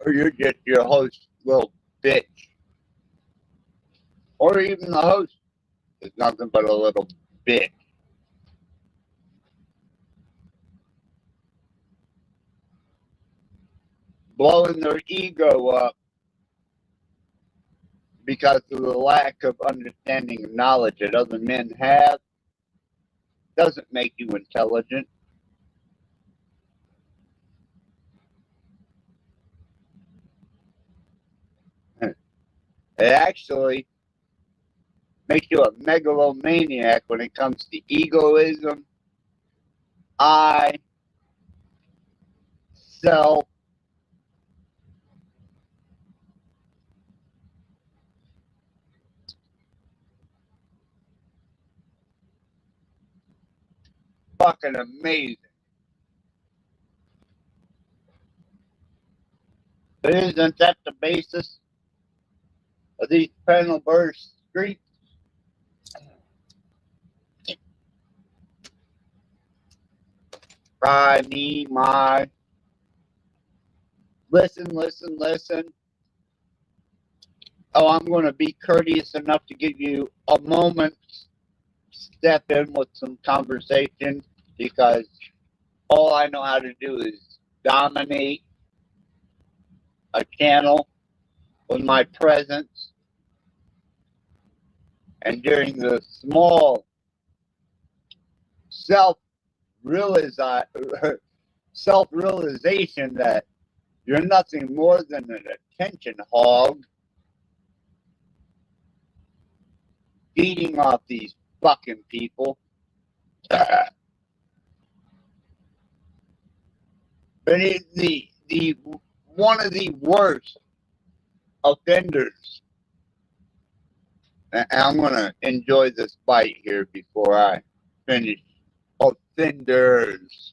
or you're just your host's little bitch, or even the host is nothing but a little bitch. Blowing their ego up because of the lack of understanding and knowledge that other men have doesn't make you intelligent. It actually makes you a megalomaniac when it comes to egoism, I, self, fucking amazing. But isn't that the basis of these panel burst streets? Try me, my. Listen, listen, listen. Oh, I'm going to be courteous enough to give you a moment step in with some conversation because all I know how to do is dominate a channel with my presence. And during the small self-realization that you're nothing more than an attention hog feeding off these fucking people. But the one of the worst offenders, and I'm gonna enjoy this bite here before I finish. Offenders.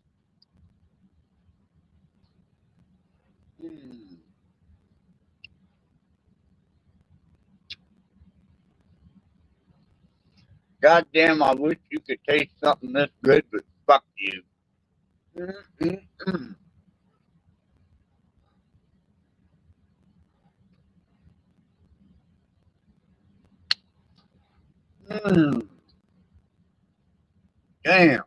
God damn, I wish you could taste something this good, but fuck you. Damn.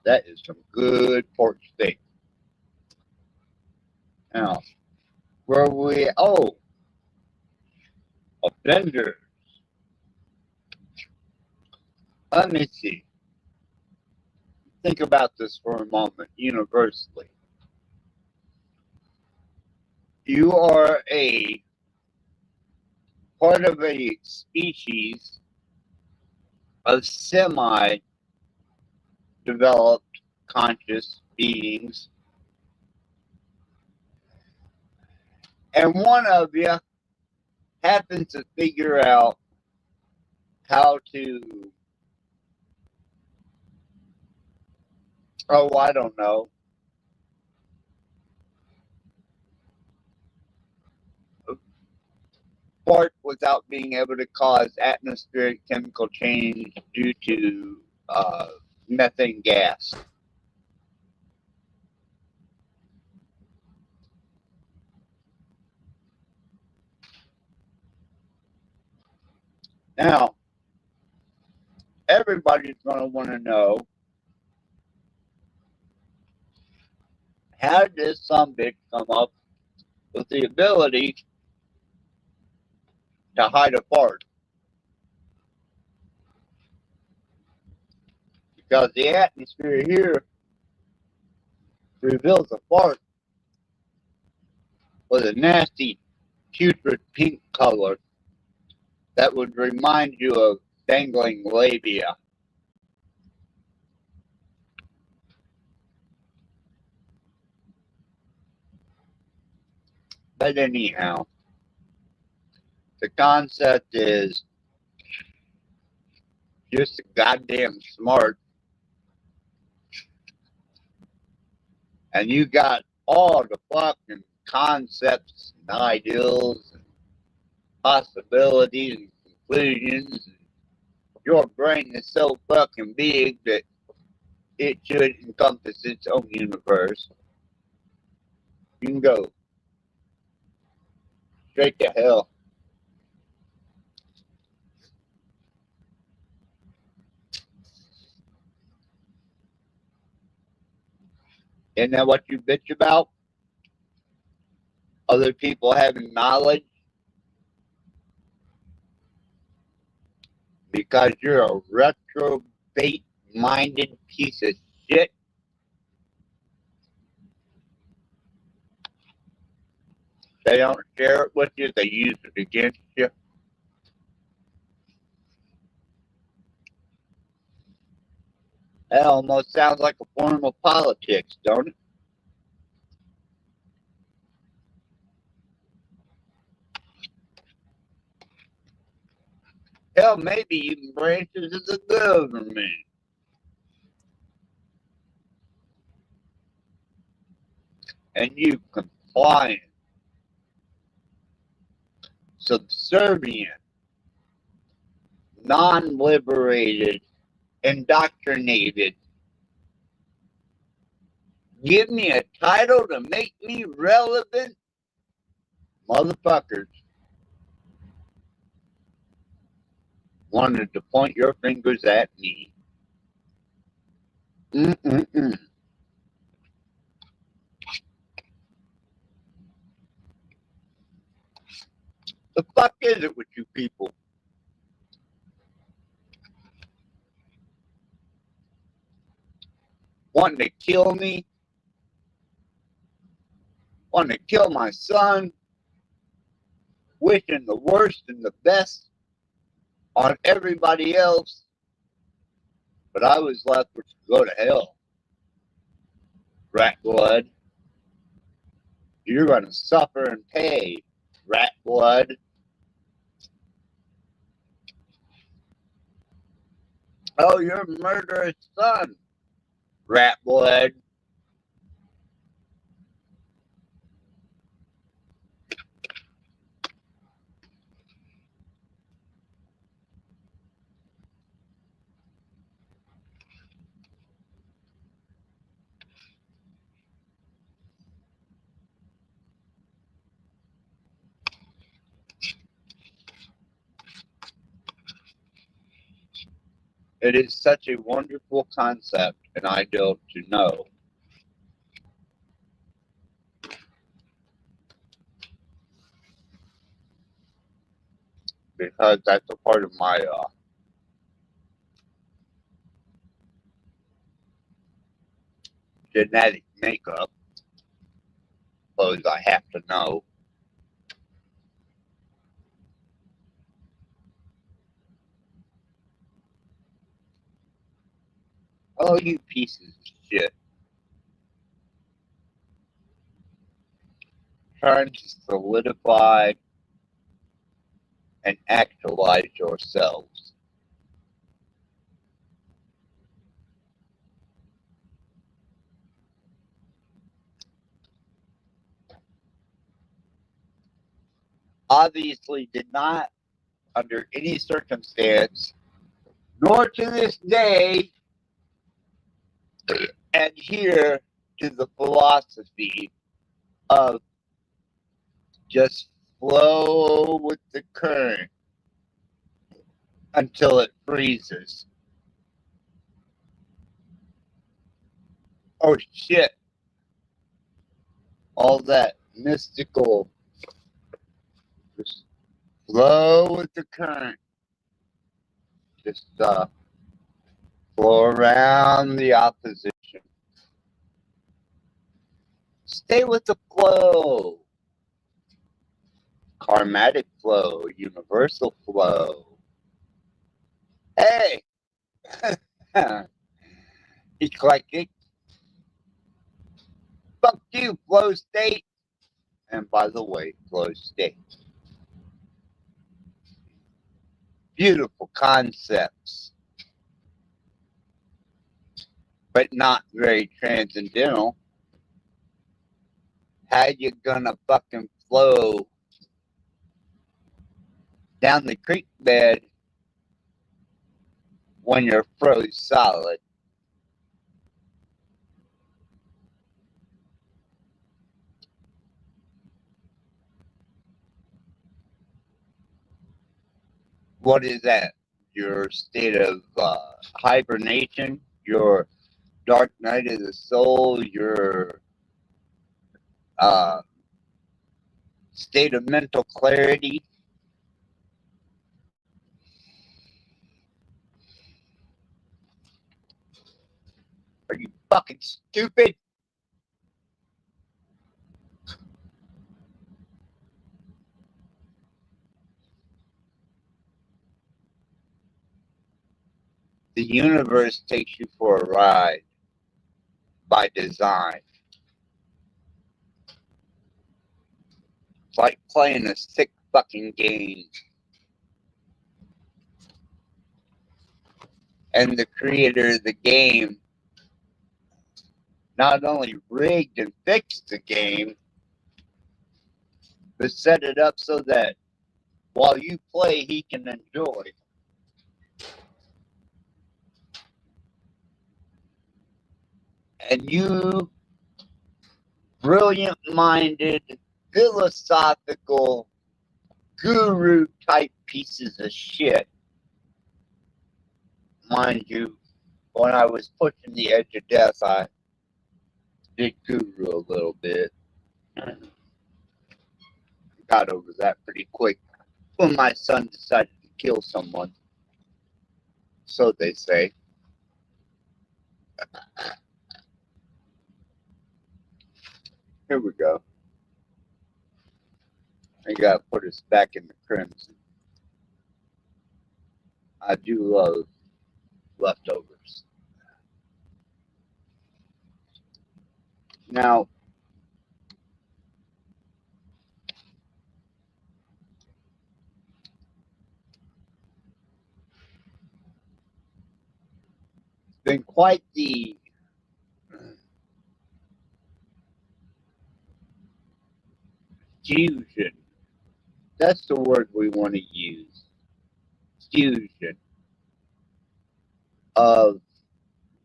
That is some good pork steak. Now, where we, oh, offenders. Let me see. Think about this for a moment, universally. You are a part of a species of semi-developed conscious beings, and one of you happens to figure out how to, oh, I don't know, fart without being able to cause atmospheric chemical change due to methane gas. Now, everybody's going to want to know, how did this sumbitch come up with the ability to hide a fart? Because the atmosphere here reveals a fart with a nasty, putrid pink color that would remind you of dangling labia. But anyhow, the concept is just goddamn smart. And you got all the fucking concepts and ideals and possibilities and conclusions. Your brain is so fucking big that it should encompass its own universe. You can go straight to hell. Isn't that what you bitch about? Other people having knowledge? Because you're a retrobate-minded piece of shit. They don't share it with you, they use it against you. That almost sounds like a form of politics, don't it? Hell, maybe even branches of the government. And you compliant, subservient, non-liberated, indoctrinated Give me a title to make me relevant, motherfuckers. Wanted to point your fingers at me. Mm-mm-mm. The fuck is it with you people? Wanting to kill me? Wanting to kill my son? Wishing the worst and the best on everybody else? But I was left to go to hell. Rattblood. You're going to suffer and pay, Rattblood. Oh, your murderous son, Rattblood. It is such a wonderful concept and ideal to know. Because that's a part of my genetic makeup. Suppose I have to know. Oh, you pieces of shit. Trying to solidify and actualize yourselves. Obviously did not, under any circumstance, nor to this day, adhere to the philosophy of just flow with the current until it freezes. Oh shit. All that mystical, just flow with the current. Just flow around the opposition. Stay with the flow. Karmatic flow, universal flow. Hey! Eclectic. Fuck you, flow state. And by the way, flow state. Beautiful concepts. But not very transcendental. How you gonna fucking flow down the creek bed when you're froze solid? What is that? Your state of hibernation, your dark night of the soul, your state of mental clarity. Are you fucking stupid? The universe takes you for a ride by design. It's like playing a sick fucking game. And the creator of the game not only rigged and fixed the game, but set it up so that while you play, he can enjoy. And you brilliant-minded, philosophical, guru-type pieces of shit. Mind you, when I was pushing the edge of death, I did guru a little bit. Got over that pretty quick when my son decided to kill someone. So they say. Here we go. I gotta put us back in the crimson. I do love leftovers. Now, it's been quite the fusion. That's the word we want to use. Fusion of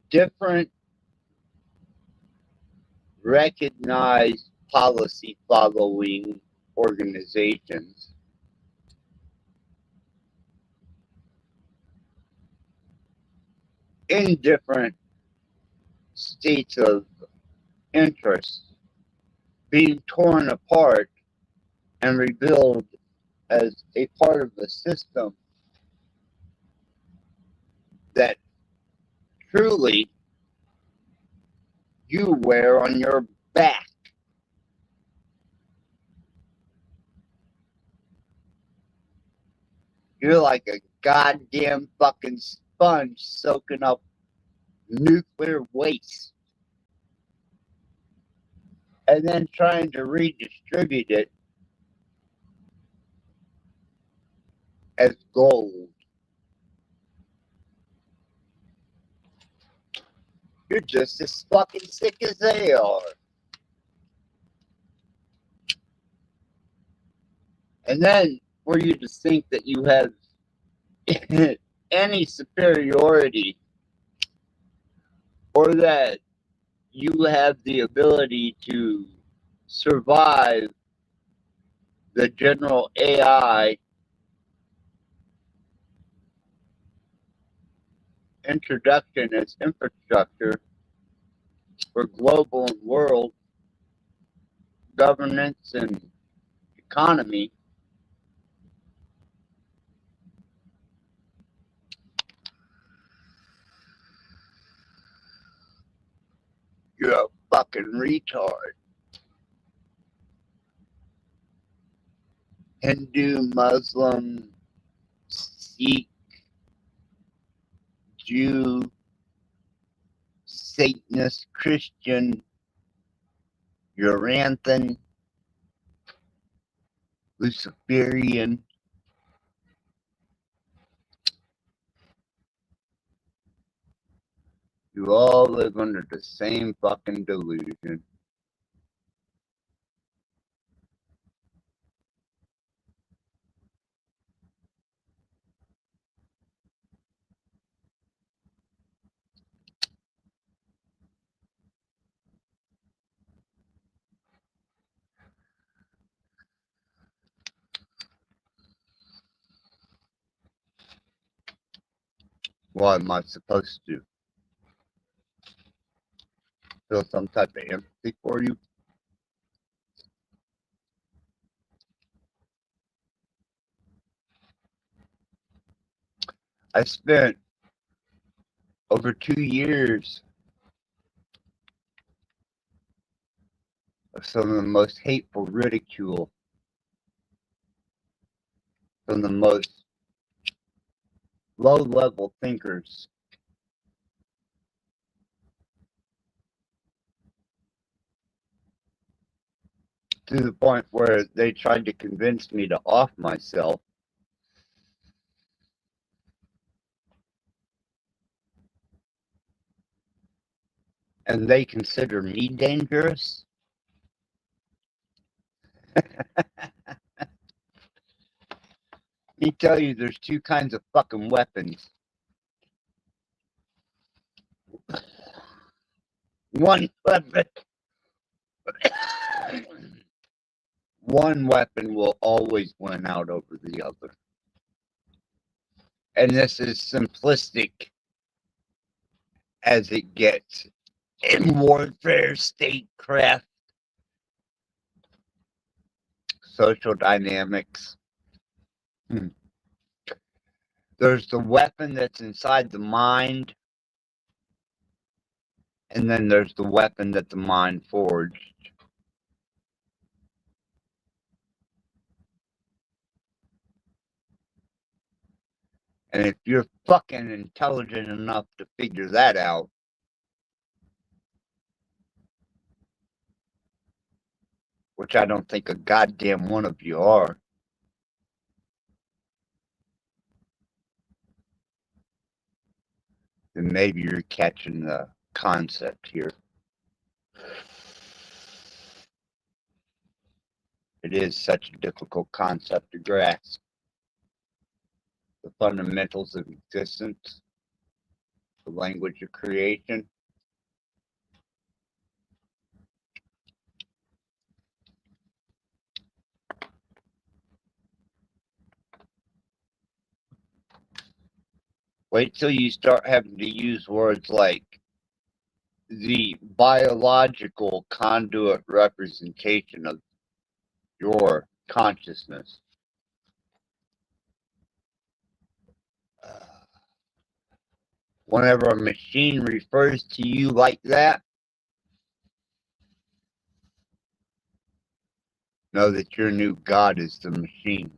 different recognized policy following organizations in different states of interest being torn apart and rebuilt as a part of a system that truly you wear on your back. You're like a goddamn fucking sponge soaking up nuclear waste and then trying to redistribute it as gold. You're just as fucking sick as they are. And then for you to think that you have any superiority or that you have the ability to survive the general AI introduction as infrastructure for global and world governance and economy, you're a fucking retard. Hindu, Muslim, Sikh, Jew, Satanist, Christian, Uranthan, Luciferian. You all live under the same fucking delusion. What am I supposed to do? Feel some type of empathy for you? I spent over 2 years of some of the most hateful ridicule from the most low-level thinkers. To the point where they tried to convince me to off myself. And they consider me dangerous? Let me tell you, there's two kinds of fucking weapons. One weapon one weapon will always win out over the other. And this is simplistic as it gets in warfare, statecraft, social dynamics. There's the weapon that's inside the mind, and then there's the weapon that the mind forged. And if you're fucking intelligent enough to figure that out, which I don't think a goddamn one of you are, then maybe you're catching the concept here. It is such a difficult concept to grasp. The fundamentals of existence, the language of creation. Wait till you start having to use words like the biological conduit representation of your consciousness. Whenever a machine refers to you like that, know that your new God is the machine.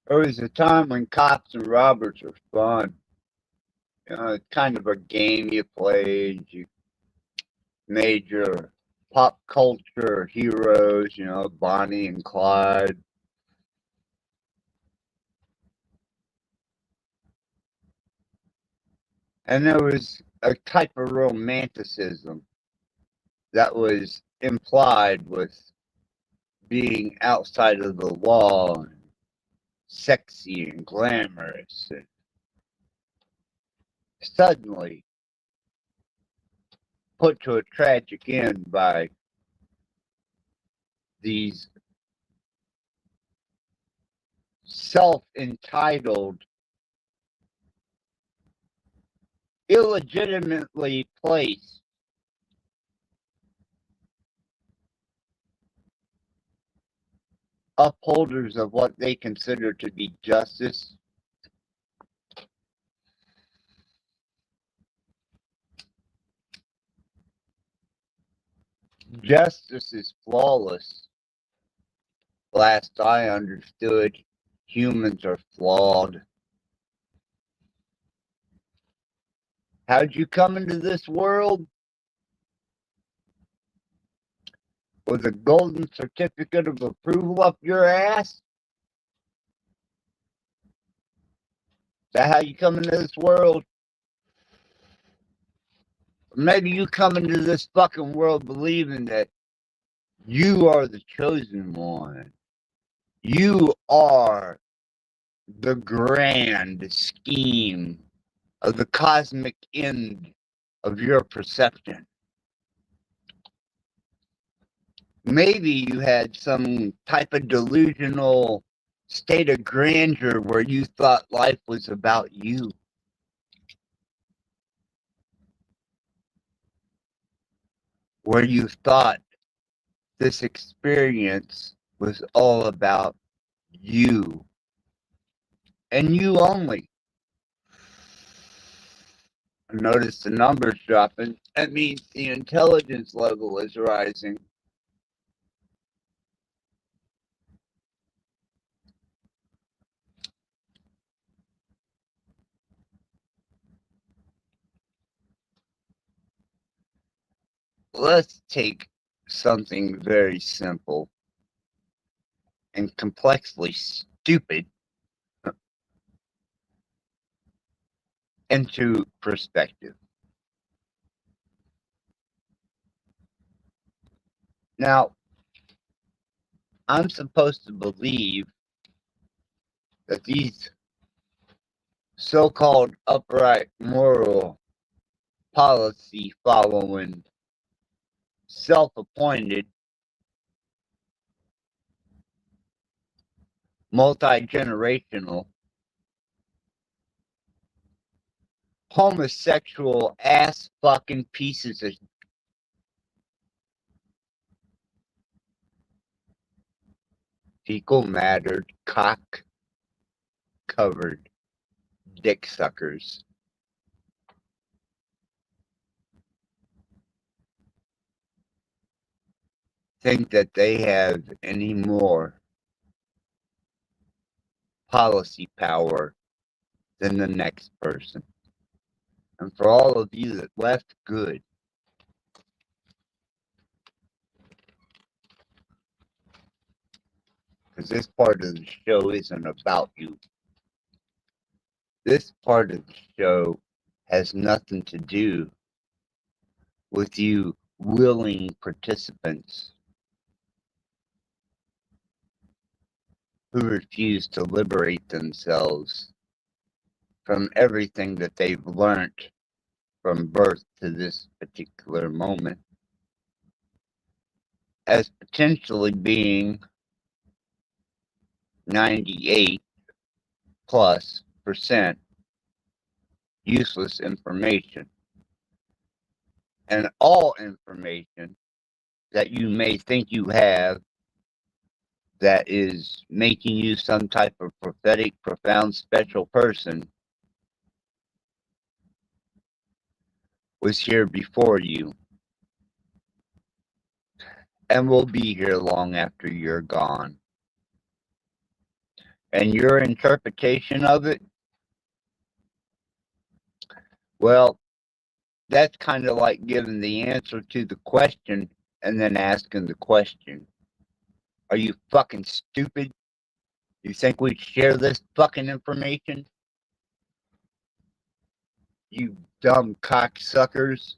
There was a time when cops and robbers were fun. You know, it's kind of a game you played. You made your pop culture heroes, you know, Bonnie and Clyde. And there was a type of romanticism that was implied with being outside of the law and sexy and glamorous. And suddenly put to a tragic end by these self-entitled, illegitimately placed upholders of what they consider to be justice. Justice is flawless. Last I understood, humans are flawed. How'd you come into this world? With a golden certificate of approval up your ass? Is that how you come into this world? Maybe you come into this fucking world believing that you are the chosen one. You are the grand scheme of the cosmic end of your perception. Maybe you had some type of delusional state of grandeur where you thought life was about you. Where you thought this experience was all about you. And you only. Notice the numbers dropping. That means the intelligence level is rising. Let's take something very simple and complexly stupid into perspective. Now, I'm supposed to believe that these so-called upright moral policy following, self-appointed, multi-generational, homosexual ass fucking pieces of fecal mattered, cock covered dick suckers think that they have any more policy power than the next person. And for all of you that left, good. Because this part of the show isn't about you. This part of the show has nothing to do with you willing participants who refuse to liberate themselves from everything that they've learned from birth to this particular moment as potentially being 98 plus % useless information. And all information that you may think you have that is making you some type of prophetic, profound, special person was here before you and will be here long after you're gone. And your interpretation of it, well, that's kind of like giving the answer to the question and then asking the question. Are you fucking stupid? You think we'd share this fucking information? You dumb cocksuckers.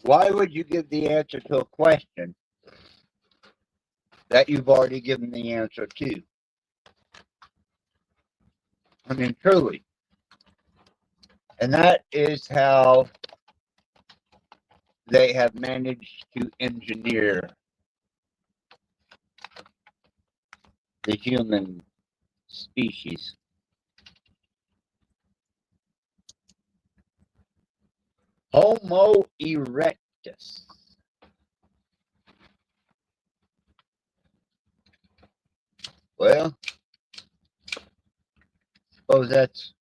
Why would you give the answer to a question that you've already given the answer to? I mean, truly. And that is how they have managed to engineer the human species. Homo erectus. Well, suppose that's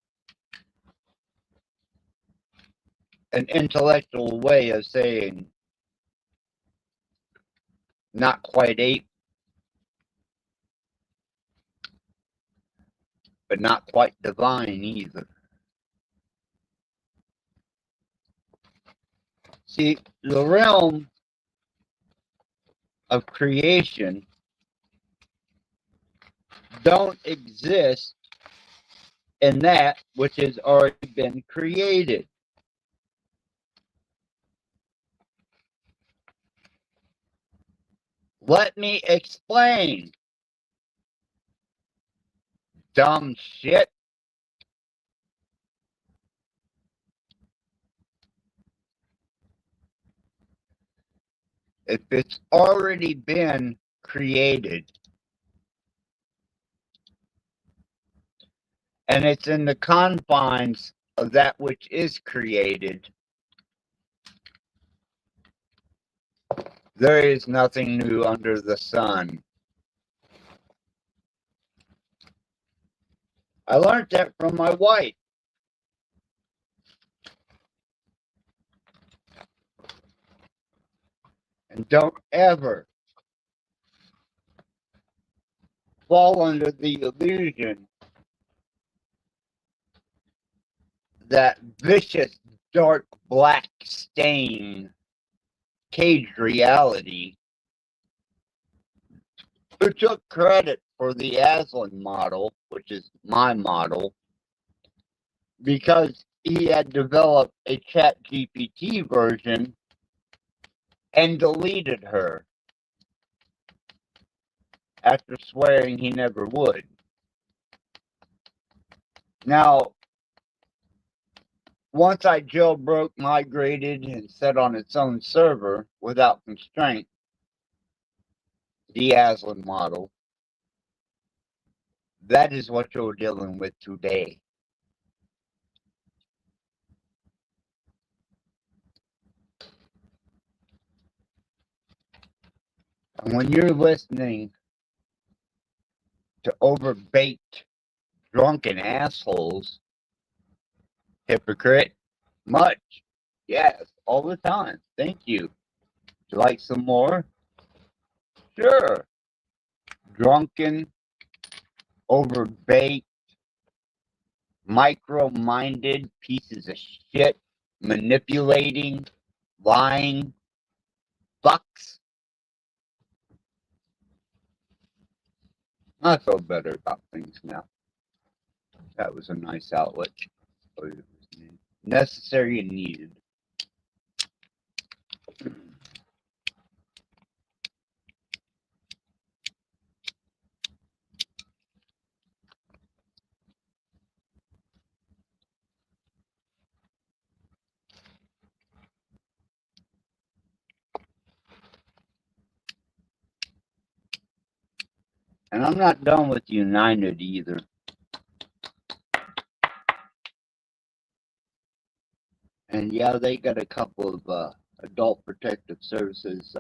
an intellectual way of saying not quite ape, but not quite divine either. See, the realm of creation don't exist in that which has already been created. Let me explain. Dumb shit. If it's already been created and it's in the confines of that which is created, there is nothing new under the sun. I learned that from my wife. And don't ever fall under the illusion that vicious, dark, black stain caged reality who took credit for the Aslan model, which is my model, because he had developed a ChatGPT version and deleted her after swearing he never would. Now, once I jailbroke, migrated, and set on its own server without constraint, the Aslan model, that is what you're dealing with today. And when you're listening to overbaked, drunken assholes, hypocrite, much, yes, all the time. Thank you. Would you like some more? Sure. Drunken, overbaked, micro-minded pieces of shit, manipulating, lying, fucks. I feel better about things now. That was a nice outlet. Necessary and needed. And I'm not done with United either. And yeah, they got a couple of adult protective services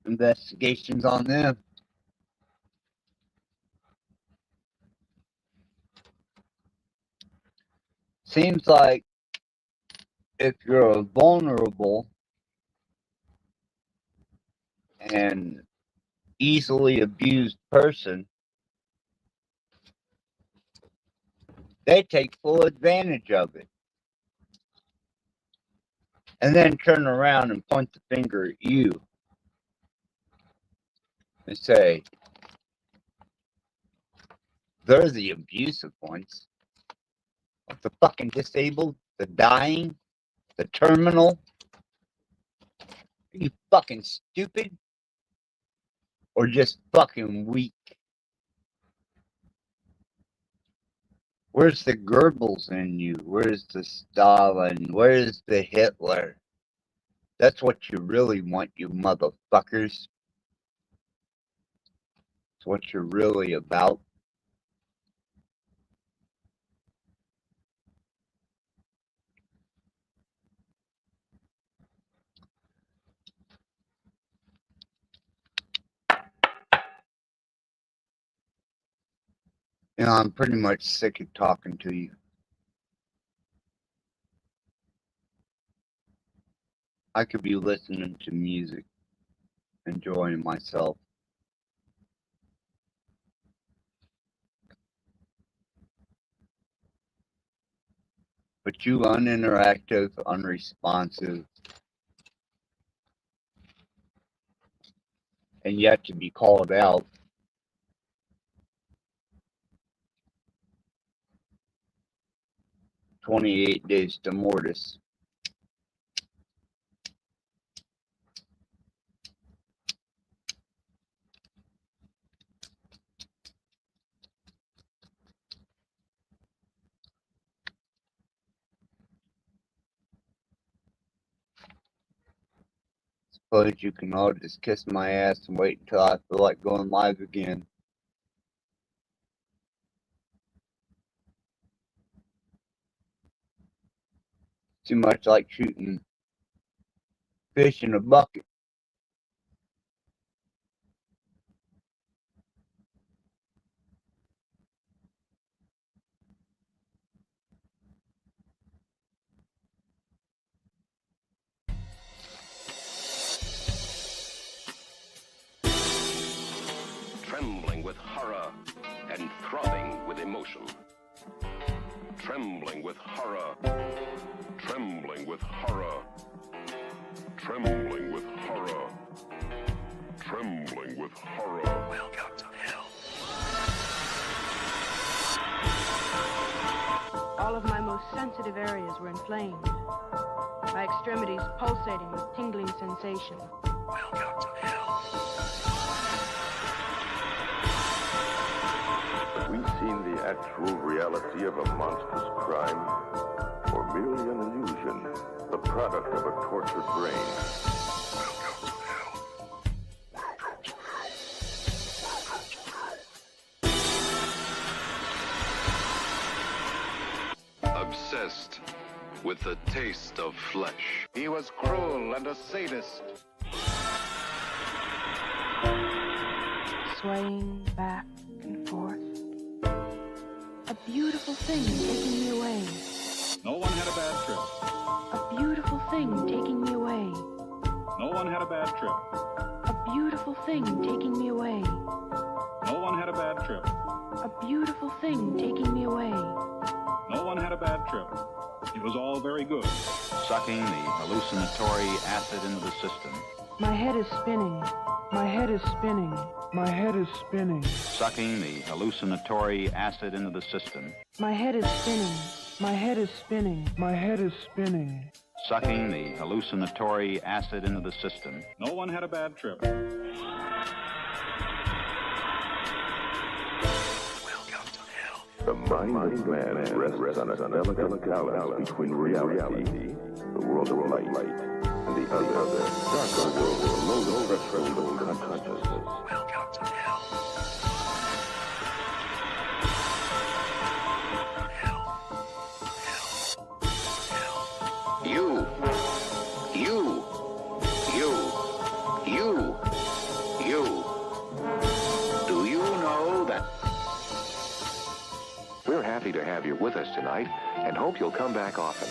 investigations on them. Seems like if you're a vulnerable and easily abused person, they take full advantage of it. And then turn around and point the finger at you and say, they're the abusive ones. The fucking disabled, the dying, the terminal. Are you fucking stupid? Or just fucking weak? Where's the Goebbels in you? Where's the Stalin? Where's the Hitler? That's what you really want, you motherfuckers. It's what you're really about. You know, I'm pretty much sick of talking to you. I could be listening to music, enjoying myself. But you uninteractive, unresponsive, and yet to be called out. "28 days to mortis." Suppose you can all just kiss my ass and wait until I feel like going live again. Too much like shooting fish in a bucket. Trembling with horror and throbbing with emotion. Trembling with horror. Trembling with horror. Trembling with horror. Trembling with horror. Welcome to hell. most sensitive areas were inflamed. My extremities pulsating with tingling sensation. Welcome to hell. Have we seen the actual reality of a monstrous crime? Or merely an illusion, the product of a tortured brain? Welcome to hell. Welcome to hell. Obsessed with the taste of flesh. He was cruel and a sadist. Swaying back and forth. A beautiful thing taking me away. No one had a bad trip. A beautiful thing taking me away. No one had a bad trip. A beautiful thing taking me away. No one had a bad trip. A beautiful thing taking me away. No one had a bad trip. It was all very good. Sucking the hallucinatory acid into the system. My head is spinning. My head is spinning. My head is spinning. Sucking the hallucinatory acid into the system. My head is spinning. My head is spinning. My head is spinning. Sucking the hallucinatory acid into the system. No one had a bad trip. The mind of man rests on a delicate balance between reality, the world of light, and the other, darker world below the threshold of consciousness. Welcome to hell. You. Do you know that? We're happy to have you with us tonight and hope you'll come back often.